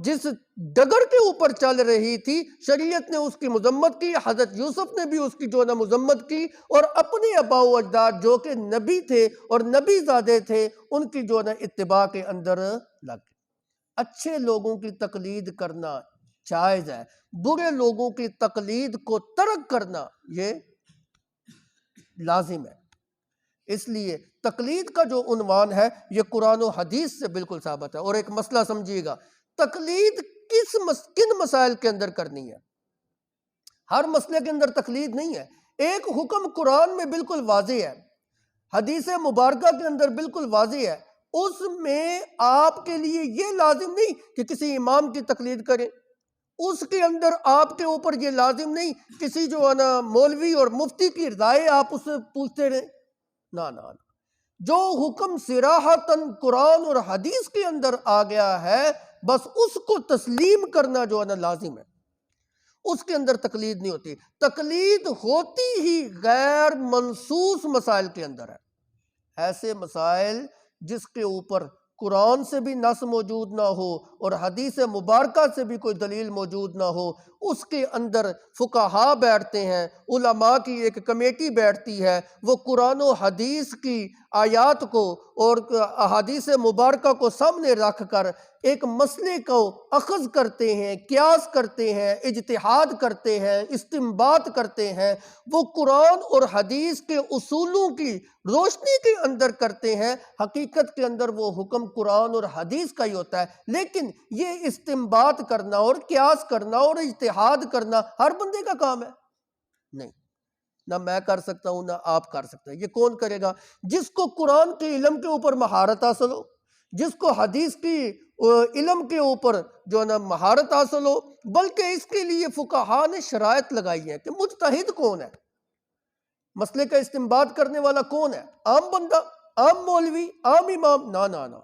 جس ڈگر کے اوپر چل رہی تھی، شریعت نے اس کی مذمت کی، حضرت یوسف نے بھی اس کی جو ہے نا مذمت کی، اور اپنے آباء و اجداد جو کہ نبی تھے اور نبی زادے تھے، ان کی جو ہے نا اتباع کے اندر لگ گئے۔ اچھے لوگوں کی تقلید کرنا جائز ہے، برے لوگوں کی تقلید کو ترک کرنا یہ لازم ہے۔ اس لیے تقلید کا جو عنوان ہے یہ قرآن و حدیث سے بالکل ثابت ہے۔ اور ایک مسئلہ سمجھیے گا، تقلید کن مسائل کے اندر کرنی ہے؟ ہر مسئلے کے اندر تقلید نہیں ہے۔ ایک حکم قرآن میں بالکل واضح ہے، حدیث مبارکہ کے اندر بالکل واضح ہے، اس میں آپ کے لیے یہ لازم نہیں کہ کسی امام کی تقلید کریں، اس کے اندر آپ کے اوپر یہ لازم نہیں کسی جو ہے نا مولوی اور مفتی کی رائے آپ اس سے پوچھتے رہیں، نہ۔ جو حکم صراحتاً قرآن اور حدیث کے اندر آ گیا ہے، بس اس کو تسلیم کرنا جو ہے نا لازم ہے، اس کے اندر تقلید نہیں ہوتی۔ تقلید ہوتی ہی غیر منصوص مسائل کے اندر ہے، ایسے مسائل جس کے اوپر قرآن سے بھی نص موجود نہ ہو اور حدیث مبارکہ سے بھی کوئی دلیل موجود نہ ہو، اس کے اندر فقہا بیٹھتے ہیں، علماء کی ایک کمیٹی بیٹھتی ہے، وہ قرآن و حدیث کی آیات کو اور احادیث مبارکہ کو سامنے رکھ کر ایک مسئلے کو اخذ کرتے ہیں، قیاس کرتے ہیں، اجتہاد کرتے ہیں، استنباط کرتے ہیں، وہ قرآن اور حدیث کے اصولوں کی روشنی کے اندر کرتے ہیں۔ حقیقت کے اندر وہ حکم قرآن اور حدیث کا ہی ہوتا ہے، لیکن یہ استنباط کرنا اور قیاس کرنا اور اجتہاد کرنا ہر بندے کا کام ہے؟ نہیں، نہ میں کر سکتا ہوں نہ آپ کر سکتے ہیں۔ یہ کون کرے گا؟ جس کو قرآن کے علم کے اوپر مہارت حاصل ہو، جس کو حدیث کی علم کے اوپر جو ہے نا مہارت حاصل ہو، بلکہ اس کے لیے فقہا نے شرائط لگائی ہیں کہ مجتہد کون ہے، مسئلے کا استنباط کرنے والا کون ہے؟ عام بندہ، عام مولوی، عام امام؟ نہ،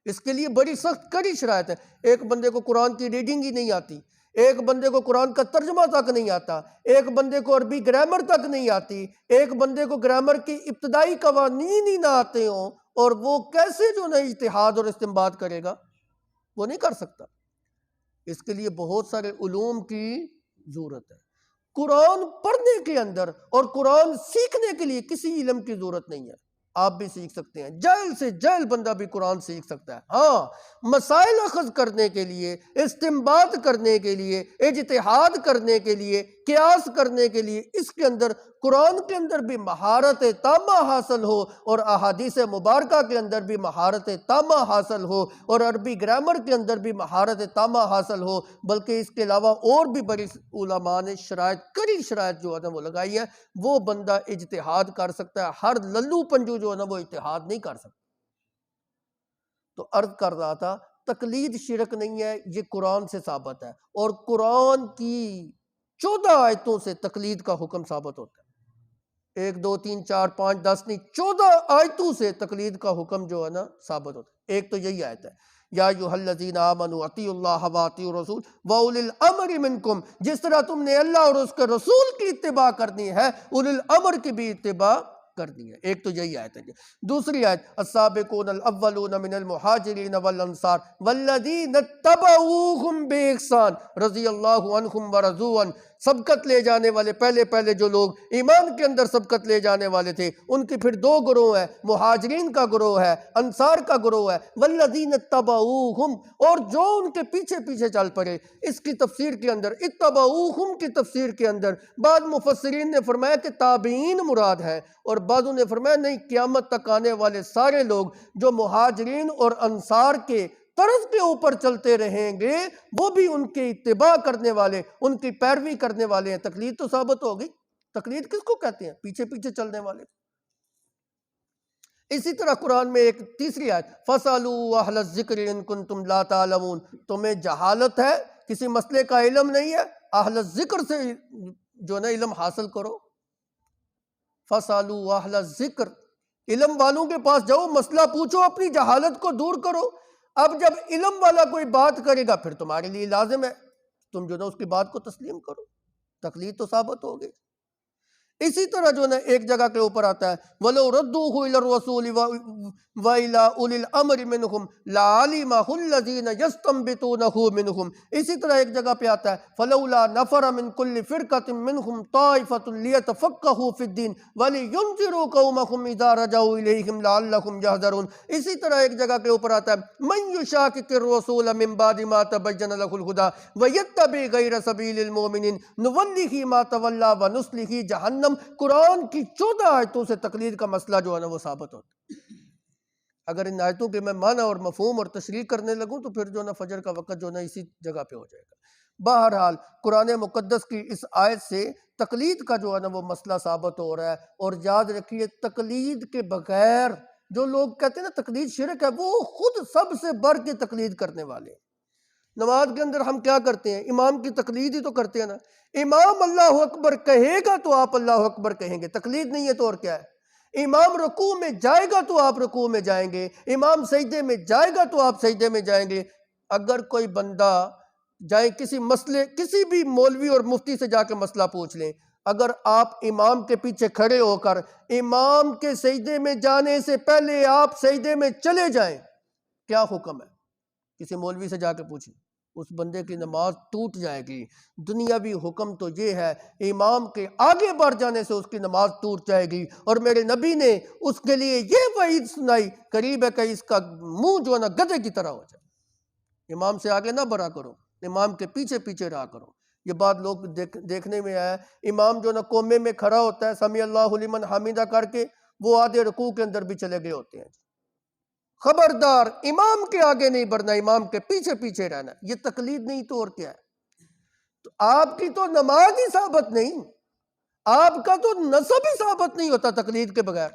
اس کے لیے بڑی سخت کڑی شرائط ہے۔ ایک بندے کو قرآن کی ریڈنگ ہی نہیں آتی، ایک بندے کو قرآن کا ترجمہ تک نہیں آتا، ایک بندے کو عربی گرامر تک نہیں آتی، ایک بندے کو گرامر کی ابتدائی قوانین ہی نہ آتے ہوں، اور وہ کیسے جو نا اجتہاد اور استنباط کرے گا؟ وہ نہیں کر سکتا۔ اس کے لیے بہت سارے علوم کی ضرورت ہے۔ قرآن پڑھنے کے اندر اور قرآن سیکھنے کے لیے کسی علم کی ضرورت نہیں ہے، آپ بھی سیکھ سکتے ہیں، جاہل سے جاہل بندہ بھی قرآن سیکھ سکتا ہے۔ ہاں، مسائل اخذ کرنے کے لیے، استنباط کرنے کے لیے، اجتہاد کرنے کے لیے، قیاس کرنے کے لیے اس کے اندر قرآن کے اندر بھی مہارت تامہ حاصل ہو، اور احادیث مبارکہ کے اندر بھی مہارت تامہ حاصل ہو، اور عربی گرامر کے اندر بھی مہارت تامہ حاصل ہو، بلکہ اس کے علاوہ اور بھی بڑی علماء نے شرائط، کڑی شرائط جو ہے نا وہ لگائی ہے، وہ بندہ اجتہاد کر سکتا ہے۔ ہر للو پنجو جو ہے نا وہ اجتہاد نہیں کر سکتا۔ تو عرض کر رہا تھا، تقلید شرک نہیں ہے، یہ قرآن سے ثابت ہے، اور قرآن کی 14 آیتوں سے تقلید کا حکم ثابت ہوتا ہے۔ 1 2 3 4 5 10 نہیں، 14 آیتوں سے تقلید کا حکم جو ہے نا ثابت ہوتا ہے۔ ایک تو یہی آیت ہے، یا ایھا الذین آمنوا اطیعوا اللہ واطیعوا الرسول واولی الامر منکم، جس طرح تم نے اللہ اور اس کے رسول کی اتباع کرنی ہے، اولی الامر کی بھی اتباع کرنی ہے۔ ایک تو یہی آیت ہے۔ دوسری آیت، السابقون الاولون من المہاجرین والانصار والذین اتبعوہم باحسان رضی اللہ عنہم ورضوا عنہ، سبقت لے جانے والے پہلے جو لوگ ایمان کے اندر سبقت لے جانے والے تھے، ان کی پھر 2 گروہ ہیں، مہاجرین کا گروہ ہے، انصار کا گروہ ہے، والذین اتبعوہم، اور جو ان کے پیچھے چل پڑے۔ اس کی تفسیر کے اندر، اتبعوہم کی تفسیر کے اندر بعض مفسرین نے فرمایا کہ تابعین مراد ہے، اور بعضوں نے فرمایا نہیں، قیامت تک آنے والے سارے لوگ جو مہاجرین اور انصار کے طرز کے اوپر چلتے رہیں گے، وہ بھی ان کے اتباع کرنے والے، ان کی پیروی کرنے والے ہیں۔ تقلید تو ثابت ہوگی۔ تقلید کس کو کہتے ہیں؟ پیچھے چلنے والے۔ اسی طرح قرآن میں ایک تیسری آیت، فَاسْأَلُوا أَهْلَ الذِّكْرِ إِن كُنتُمْ لَا تَعْلَمُونَ، تمہیں جہالت ہے، کسی مسئلے کا علم نہیں ہے، اہل الذکر سے جو نا علم حاصل کرو۔ فَاسْأَلُوا أَهْلَ الذِّكْرِ، علم والوں کے پاس جاؤ، مسئلہ پوچھو، اپنی جہالت کو دور کرو۔ اب جب علم والا کوئی بات کرے گا پھر تمہارے لیے لازم ہے تم جو نا اس کی بات کو تسلیم کرو، تقلید تو ثابت ہو گئی۔ اسی طرح جو نا ایک جگہ کے اوپر آتا ہے، وَلَوْ رَدُّوهُ إِلَى الرَّسُولِ وَإِلَى أُولِي الْأَمْرِ مِنْهُمْ لَعَلِمَهُ الَّذِينَ يَسْتَنبِطُونَهُ مِنْهُمْ۔ اسی طرح ایک جگہ پہ آتا ہے، فَلَوْلَا نَفَرَ مِنْ كُلِّ فِرْقَةٍ مِّنْهُمْ طَائِفَةٌ لِيَتَفَقَّهُوا فِي الدِّينِ وَلِيُنذِرُوا قَوْمَهُمْ إِذَا رَجَعُوا إِلَيْهِمْ لَعَلَّهُمْ يَحْذَرُونَ۔ اسی طرح ایک جگہ کے اوپر آتا ہے، مَن يُشَاقِقِ الرَّسُولَ مِن بَعْدِ مَا تَبَيَّنَ لَهُ الْهُدَىٰ وَيَتَّبِعْ غَيْرَ سَبِيلِ الْمُؤْمِنِينَ نُوَلِّهِ مَا تَوَلَّىٰ وَنُصْلِهِ جَهَنَّمَ۔ قرآن کی 14 آیتوں سے تقلید کا مسئلہ جو ہے نا وہ ثابت ہوتا ہے۔ اگر ان آیتوں کے میں معنی اور مفہوم اور تشریح کرنے لگوں تو پھر جو نا فجر کا وقت جو نا اسی جگہ پہ ہو جائے گا۔ بہرحال قرآن مقدس کی اس آیت سے تقلید کا جو ہے نا وہ مسئلہ ثابت ہو رہا ہے، اور یاد رکھیے تقلید کے بغیر جو لوگ کہتے ہیں نا تقلید شرک ہے، وہ خود سب سے بڑھ کے تقلید کرنے والے ہیں۔ نماز کے اندر ہم کیا کرتے ہیں؟ امام کی تقلید ہی تو کرتے ہیں نا۔ امام اللہ اکبر کہے گا تو آپ اللہ اکبر کہیں گے، تقلید نہیں ہے تو اور کیا ہے؟ امام رکوع میں جائے گا تو آپ رکوع میں جائیں گے، امام سجدے میں جائے گا تو آپ سجدے میں جائیں گے۔ اگر کوئی بندہ جائے کسی مسئلے، کسی بھی مولوی اور مفتی سے جا کے مسئلہ پوچھ لیں، اگر آپ امام کے پیچھے کھڑے ہو کر امام کے سجدے میں جانے سے پہلے آپ سجدے میں چلے جائیں، کیا حکم ہے؟ کسی مولوی سے جا کے پوچھیں۔ اس بندے کی نماز ٹوٹ جائے گی۔ دنیاوی حکم تو یہ ہے امام کے آگے بڑھ جانے سے اس کی نماز ٹوٹ جائے گی، اور میرے نبی نے اس کے لیے یہ وعید سنائی، قریب ہے کہ اس کا منہ جو ہے نا گدھے کی طرح ہو جائے۔ امام سے آگے نہ بڑھا کرو، امام کے پیچھے پیچھے رہا کرو۔ یہ بات لوگ دیکھنے میں آیا، امام جو نا کومے میں کھڑا ہوتا ہے سمیع اللہ لمن حمیدہ کر کے، وہ آدھے رکوع کے اندر بھی چلے گئے ہوتے ہیں۔ خبردار، امام کے آگے نہیں بڑھنا، امام کے پیچھے پیچھے رہنا۔ یہ تقلید نہیں تو اور کیا ہے؟ تو آپ کی تو نماز ہی ثابت نہیں، آپ کا تو نسب ہی ثابت نہیں ہوتا تقلید کے بغیر۔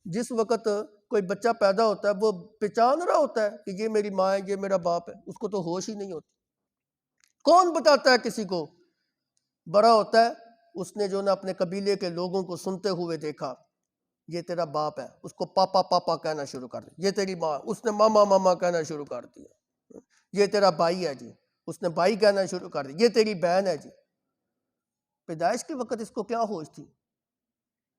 جس وقت کوئی بچہ پیدا ہوتا ہے وہ پہچان رہا ہوتا ہے کہ یہ میری ماں ہے، یہ میرا باپ ہے، اس کو تو ہوش ہی نہیں ہوتی۔ کون بتاتا ہے کسی کو؟ بڑا ہوتا ہے، اس نے جو نا اپنے قبیلے کے لوگوں کو سنتے ہوئے دیکھا، یہ تیرا باپ ہے، اس کو پاپا پاپا کہنا شروع کر دیا۔ یہ تیری ماں، اس نے ماما ماما کہنا شروع کر دیا۔ یہ تیرا بھائی ہے جی، اس نے بھائی کہنا شروع کر دیا۔ یہ تیری بہن ہے جی۔ پیدائش کے وقت اس کو کیا ہوش تھی؟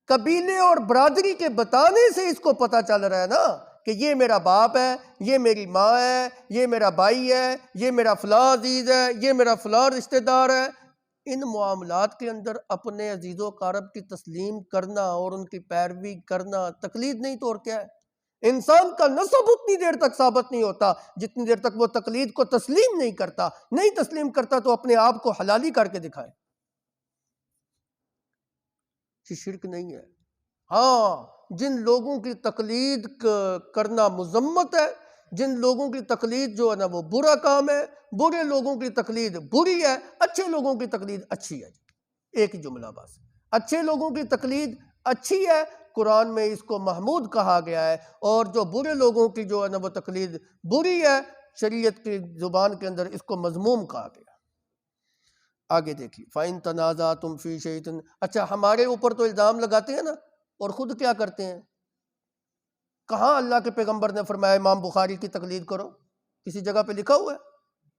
قبیلے اور برادری کے بتانے سے اس کو پتا چل رہا ہے نا کہ یہ میرا باپ ہے، یہ میری ماں ہے، یہ میرا بھائی ہے، یہ میرا فلاں عزیز ہے، یہ میرا فلاں رشتہ دار ہے۔ ان معاملات کے اندر اپنے عزیز و اقارب کی تسلیم کرنا اور ان کی پیروی کرنا تقلید نہیں تو اور کیا ہے؟ انسان کا نسب اتنی دیر تک ثابت نہیں ہوتا جتنی دیر تک وہ تقلید کو تسلیم نہیں کرتا۔ نہیں تسلیم کرتا تو اپنے آپ کو حلالی کر کے دکھائے۔ یہ شرک نہیں ہے۔ ہاں، جن لوگوں کی تقلید کرنا مذمت ہے، جن لوگوں کی تقلید جو ہے نا وہ برا کام ہے، برے لوگوں کی تقلید بری ہے، اچھے لوگوں کی تقلید اچھی ہے۔ ایک ہی جملہ بس، اچھے لوگوں کی تقلید اچھی ہے، قرآن میں اس کو محمود کہا گیا ہے، اور جو برے لوگوں کی جو ہے نا وہ تقلید بری ہے، شریعت کی زبان کے اندر اس کو مذموم کہا گیا۔ آگے دیکھیے، فَإِن تَنَازَعْتُمْ فِي شَيْءٍ۔ اچھا، ہمارے اوپر تو الزام لگاتے ہیں نا، اور خود کیا کرتے ہیں؟ کہاں اللہ کے پیغمبر نے فرمایا امام بخاری کی تقلید کرو؟ کسی جگہ پہ لکھا ہوا ہے؟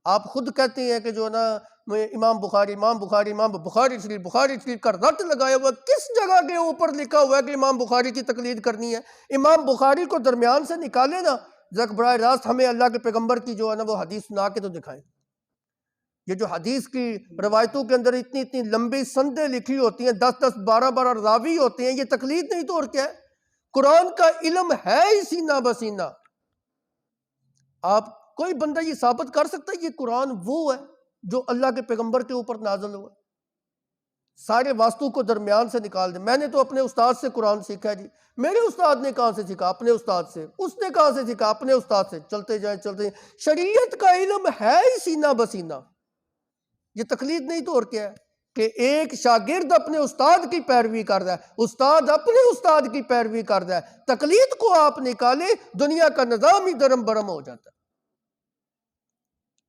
آپ خود کہتے ہیں کہ جو نا امام بخاری شریف کا رٹ لگایا ہوا ہے۔ کس جگہ کے اوپر لکھا ہوا ہے کہ امام بخاری کی تقلید کرنی ہے؟ امام بخاری کو درمیان سے نکالے نا، ذرا براہ راست ہمیں اللہ کے پیغمبر کی جو ہے نا وہ حدیث سنا کے تو دکھائیں۔ یہ جو حدیث کی روایتوں کے اندر اتنی اتنی لمبی سندیں لکھی ہوتی ہیں، 10 12 راوی ہوتے ہیں، یہ تقلید نہیں تو اور کیا ہے؟ قرآن کا علم ہے ہی سینہ بسینہ۔ آپ کوئی بندہ یہ ثابت کر سکتا ہے یہ قرآن وہ ہے جو اللہ کے پیغمبر کے اوپر نازل ہوا؟ سارے واسطوں کو درمیان سے نکال دیں۔ میں نے تو اپنے استاد سے قرآن سیکھا ہے جی۔ میرے استاد نے کہاں سے سیکھا؟ اپنے استاد سے۔ اس نے کہاں سے سیکھا؟ اپنے استاد سے۔ چلتے جائیں چلتے جائیں، شریعت کا علم ہے ہی سینہ بسینہ۔ یہ تقلید نہیں تو اور کیا ہے کہ ایک شاگرد اپنے استاد کی پیروی کر رہا ہے، استاد اپنے استاد کی پیروی کر رہا ہے۔ تقلید کو آپ نکالیں، دنیا کا نظام ہی درم برم ہو جاتا ہے۔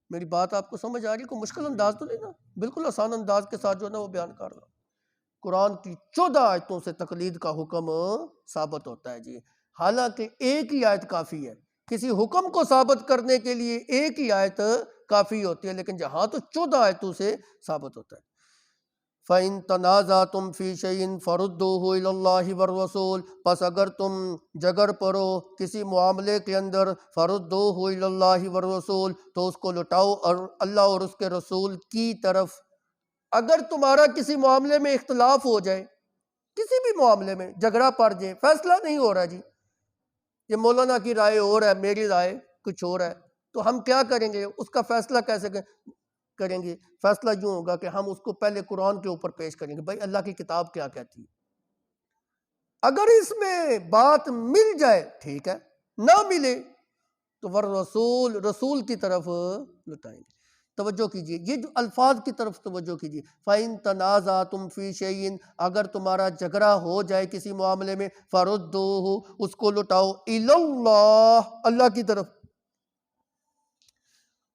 میری بات آپ کو سمجھ آ رہی؟ کوئی مشکل انداز تو نہیں نا؟ بالکل آسان انداز کے ساتھ جو ہے نا وہ بیان کر رہا ہوں۔ قرآن کی 14 آیتوں سے تقلید کا حکم ثابت ہوتا ہے جی، حالانکہ ایک ہی آیت کافی ہے۔ کسی حکم کو ثابت کرنے کے لیے ایک ہی آیت کافی ہوتی ہے، لیکن جہاں تو 14 آیتوں سے ثابت ہوتا ہے۔ فَإِن تَنَازَعْتُمْ فِي شَيْءٍ فَرُدُّوهُ إِلَى اللَّهِ وَالرَّسُولِ، پس اگر تم جگر پڑو کسی معاملے کے اندر، فَرُدُّوهُ إِلَى اللَّهِ وَالرَّسُولِ، تو اس کو لٹاؤ اور اللہ اور اس کے رسول کی طرف۔ اگر تمہارا کسی معاملے میں اختلاف ہو جائے، کسی بھی معاملے میں جھگڑا پڑ جائے، فیصلہ نہیں ہو رہا جی، یہ مولانا کی رائے اور ہے، میری رائے کچھ اور ہے، تو ہم کیا کریں گے؟ اس کا فیصلہ کیسے کریں گے؟ فیصلہ یوں ہوگا کہ ہم اس کو پہلے قرآن کے اوپر پیش کریں گے، بھائی اللہ کی کتاب کیا کہتی ہے۔ اگر اس میں بات مل جائے ٹھیک ہے، نہ ملے تو والرسول، رسول کی طرف لٹائیں گے۔ توجہ کیجئے، یہ جو الفاظ کی طرف توجہ کیجئے، فَإِن تَنَازَعْتُمْ فِي شَيْءٍ، اگر تمہارا جھگڑا ہو جائے کسی معاملے میں، فَرُدُّوهُ، اس کو لٹاؤ، إِلَى اللَّهِ، اللہ کی طرف۔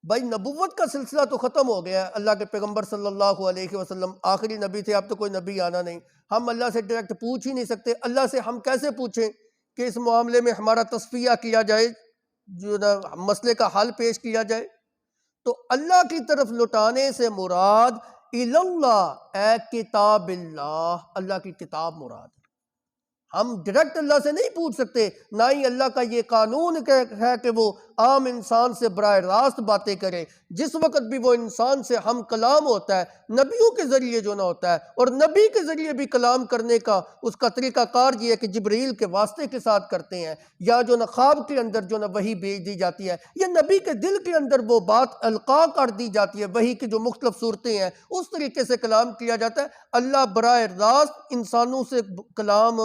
بھائی نبوت کا سلسلہ تو ختم ہو گیا ہے، اللہ کے پیغمبر صلی اللہ علیہ وسلم آخری نبی تھے، اب تو کوئی نبی آنا نہیں۔ ہم اللہ سے ڈائریکٹ پوچھ ہی نہیں سکتے۔ اللہ سے ہم کیسے پوچھیں کہ اس معاملے میں ہمارا تصفیہ کیا جائے، جو مسئلے کا حل پیش کیا جائے؟ تو اللہ کی طرف لٹانے سے مراد الی اللہ، اے کتاب اللہ، اللہ کی کتاب مراد ہے۔ ہم ڈائریکٹ اللہ سے نہیں پوچھ سکتے، نہ ہی اللہ کا یہ قانون ہے کہ وہ عام انسان سے براہ راست باتیں کرے، جس وقت بھی وہ انسان سے ہم کلام ہوتا ہے نبیوں کے ذریعے جو نہ ہوتا ہے، اور نبی کے ذریعے بھی کلام کرنے کا اس کا طریقہ کار یہ ہے کہ جبریل کے واسطے کے ساتھ کرتے ہیں، یا جو نہ خواب کے اندر جو نہ وحی بھیج دی جاتی ہے، یا نبی کے دل کے اندر وہ بات القاء کر دی جاتی ہے، وحی کی جو مختلف صورتیں ہیں اس طریقے سے کلام کیا جاتا ہے۔ اللہ براہ راست انسانوں سے کلام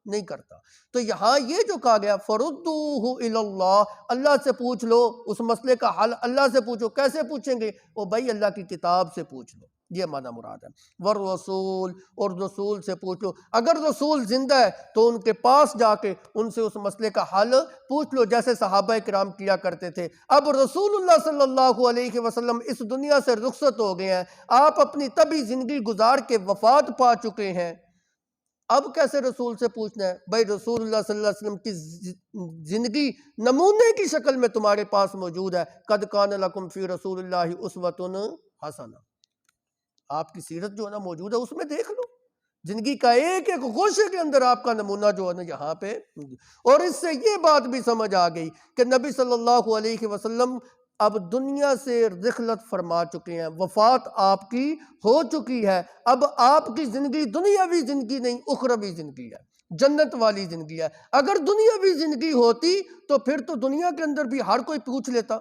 نہیں کرتا۔ تو یہاں یہ جو کہا گیا فردوہ الی اللہ، اللہ سے پوچھ لو، اس مسئلے کا حل اللہ سے پوچھو۔ کیسے پوچھیں گے؟ وہ بھائی اللہ کی کتاب سے پوچھ لو، یہ معنی مراد ہے۔ والرسول، اور رسول سے پوچھ لو، اگر رسول زندہ ہے تو ان کے پاس جا کے ان سے اس مسئلے کا حل پوچھ لو، جیسے صحابہ کرام کیا کرتے تھے۔ اب رسول اللہ صلی اللہ علیہ وسلم اس دنیا سے رخصت ہو گئے ہیں، آپ اپنی طبی زندگی گزار کے وفات پا چکے ہیں، اب کیسے رسول سے پوچھنا ہے؟ بھائی رسول اللہ صلی اللہ علیہ وسلم کی زندگی نمونے کی شکل میں تمہارے پاس موجود ہے۔ قد کان لکم فی رسول اللہ اسوۃ حسنہ، آپ کی سیرت جو ہے نا موجود ہے، اس میں دیکھ لو، زندگی کا ایک ایک گوشے کے اندر آپ کا نمونہ جو ہے نا یہاں پہ۔ اور اس سے یہ بات بھی سمجھ آ گئی کہ نبی صلی اللہ علیہ وسلم اب دنیا سے رحلت فرما چکے ہیں، وفات آپ کی ہو چکی ہے، اب آپ کی زندگی دنیاوی زندگی نہیں، اخروی زندگی ہے، جنت والی زندگی ہے۔ اگر دنیاوی زندگی ہوتی تو پھر تو دنیا کے اندر بھی ہر کوئی پوچھ لیتا،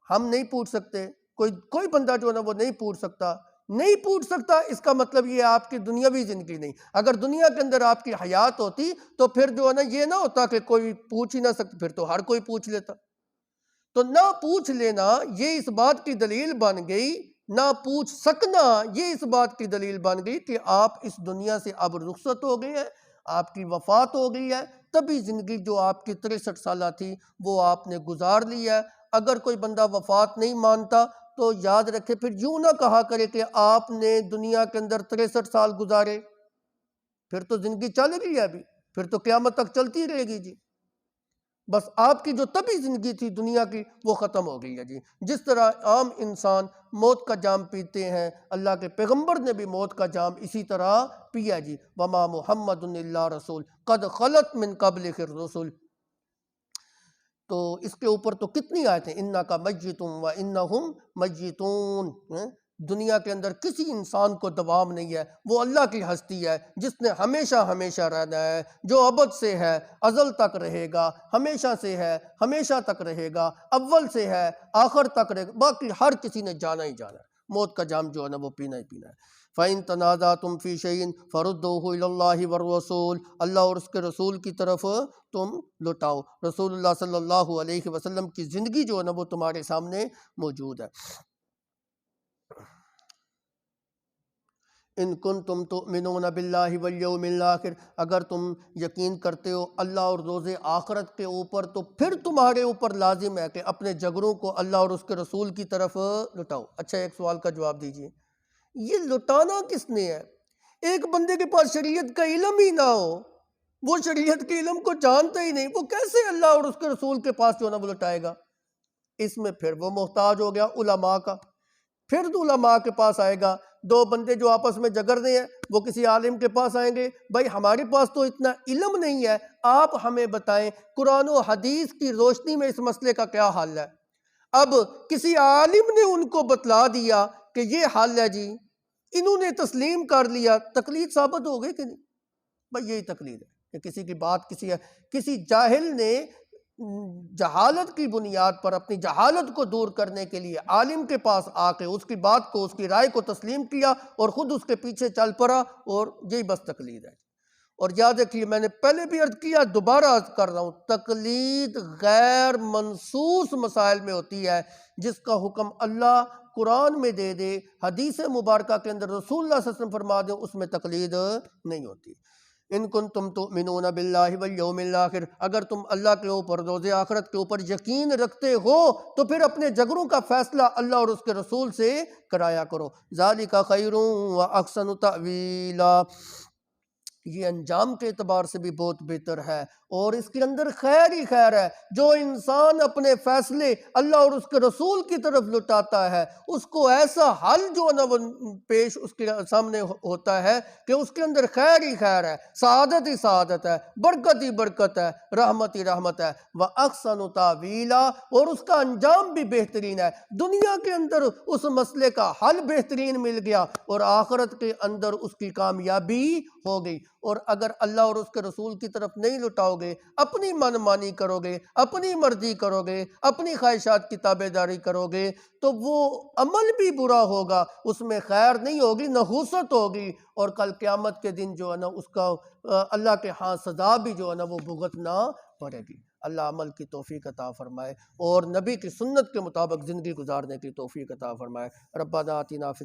ہم نہیں پوچھ سکتے، کوئی بندہ جو ہے نا وہ نہیں پوچھ سکتا، نہیں پوچھ سکتا، اس کا مطلب یہ آپ کی دنیاوی زندگی نہیں۔ اگر دنیا کے اندر آپ کی حیات ہوتی تو پھر جو ہے نا یہ نہ ہوتا کہ کوئی پوچھ ہی نہ سکتا، پھر تو ہر کوئی پوچھ لیتا۔ تو نہ پوچھ لینا یہ اس بات کی دلیل بن گئی، نہ پوچھ سکنا یہ اس بات کی دلیل بن گئی کہ آپ اس دنیا سے اب رخصت ہو گئے ہیں، آپ کی وفات ہو گئی ہے، تبھی زندگی جو آپ کی 63 سالہ تھی وہ آپ نے گزار لی ہے۔ اگر کوئی بندہ وفات نہیں مانتا تو یاد رکھے، پھر یوں نہ کہا کرے کہ آپ نے دنیا کے اندر 63 سال گزارے، پھر تو زندگی چل رہی ہے ابھی، پھر تو قیامت تک چلتی رہے گی جی۔ بس آپ کی جو طبی زندگی تھی دنیا کی وہ ختم ہو گئی ہے جی۔ جس طرح عام انسان موت کا جام پیتے ہیں، اللہ کے پیغمبر نے بھی موت کا جام اسی طرح پیا جی۔ وما محمد الا رسول قد خلت من قبلہ الرسل۔ تو اس کے اوپر تو کتنی آیتیں، انک میت وانہم میتون۔ دنیا کے اندر کسی انسان کو دوام نہیں ہے، وہ اللہ کی ہستی ہے جس نے ہمیشہ ہمیشہ رہنا ہے، جو ابد سے ہے ازل تک رہے گا، ہمیشہ سے ہے ہمیشہ تک رہے گا، اول سے ہے آخر تک رہے گا، باقی ہر کسی نے جانا ہی جانا ہے، موت کا جام جو ہے نا وہ پینا ہی پینا ہے۔ فَإِن تَنَازَعْتُمْ فِي شَيْءٍ فَرُدُّوهُ إِلَى اللَّهِ وَالرَّسُولِ، اللہ اور اس کے رسول کی طرف تم لوٹاؤ۔ رسول اللہ صلی اللہ علیہ وسلم کی زندگی جو ہے نا وہ تمہارے سامنے موجود ہے۔ ان کنتم تؤمنون باللہ والیوم الآخر، اگر تم یقین کرتے ہو اللہ اور روز آخرت کے اوپر تو پھر تمہارے اوپر لازم ہے کہ اپنے جگروں کو اللہ اور اس کے رسول کی طرف لٹاؤ۔ اچھا ایک سوال کا جواب دیجئے، یہ لٹانا کس نے ہے؟ ایک بندے کے پاس شریعت کا علم ہی نہ ہو، وہ شریعت کے علم کو جانتا ہی نہیں، وہ کیسے اللہ اور اس کے رسول کے پاس جو ہے نا وہ لٹائے گا؟ اس میں پھر وہ محتاج ہو گیا علماء کا، پھر علماء کے پاس آئے گا۔ دو بندے جو آپس میں جگر رہے ہیں وہ کسی عالم کے پاس آئیں گے، بھائی ہمارے پاس تو اتنا علم نہیں ہے، آپ ہمیں بتائیں قرآن و حدیث کی روشنی میں اس مسئلے کا کیا حل ہے۔ اب کسی عالم نے ان کو بتلا دیا کہ یہ حل ہے جی، انہوں نے تسلیم کر لیا، تقلید ثابت ہو گئی کہ نہیں؟ بھائی یہی تقلید ہے کہ کسی کی بات کسی جاہل نے جہالت کی بنیاد پر اپنی جہالت کو دور کرنے کے لیے عالم کے پاس آ کے اس کی بات کو، اس کی رائے کو تسلیم کیا اور خود اس کے پیچھے چل پڑا، اور یہی بس تقلید ہے۔ اور یاد رکھیے، میں نے پہلے بھی عرض کیا، دوبارہ عرض کر رہا ہوں، تقلید غیر منصوص مسائل میں ہوتی ہے، جس کا حکم اللہ قرآن میں دے دے، حدیث مبارکہ کے اندر رسول اللہ صلی اللہ علیہ وسلم فرما دے، اس میں تقلید نہیں ہوتی۔ ان کنتم تؤمنون باللہ والیوم الآخر، اگر تم اللہ کے اوپر، روز آخرت کے اوپر یقین رکھتے ہو تو پھر اپنے جگروں کا فیصلہ اللہ اور اس کے رسول سے کرایا کرو۔ ذالک خیر و احسن تأویلا، یہ انجام کے اعتبار سے بھی بہت بہتر ہے، اور اس کے اندر خیر ہی خیر ہے۔ جو انسان اپنے فیصلے اللہ اور اس کے رسول کی طرف لٹاتا ہے، اس کو ایسا حل جو ہے نا وہ پیش اس کے سامنے ہوتا ہے کہ اس کے اندر خیر ہی خیر ہے، سعادت ہی سعادت ہے، برکت ہی برکت ہے، رحمت ہی رحمت ہے۔ وَأَحْسَنُ تَأْوِيلًا، اور اس کا انجام بھی بہترین ہے۔ دنیا کے اندر اس مسئلے کا حل بہترین مل گیا، اور آخرت کے اندر اس کی کامیابی ہو گئی۔ اور اگر اللہ اور اس کے رسول کی طرف نہیں لٹاؤ گے، اپنی من مانی کرو گے، اپنی مرضی کرو گے، اپنی خواہشات کی تابع داری کرو گے، تو وہ عمل بھی برا ہوگا، اس میں خیر نہیں ہوگی، نحوست ہوگی، اور کل قیامت کے دن جو ہے نا اس کا اللہ کے ہاں سزا بھی جو ہے نا وہ بھگتنا پڑے گی۔ اللہ عمل کی توفیق عطا فرمائے، اور نبی کی سنت کے مطابق زندگی گزارنے کی توفیق عطا فرمائے۔ ربنا آتنا فی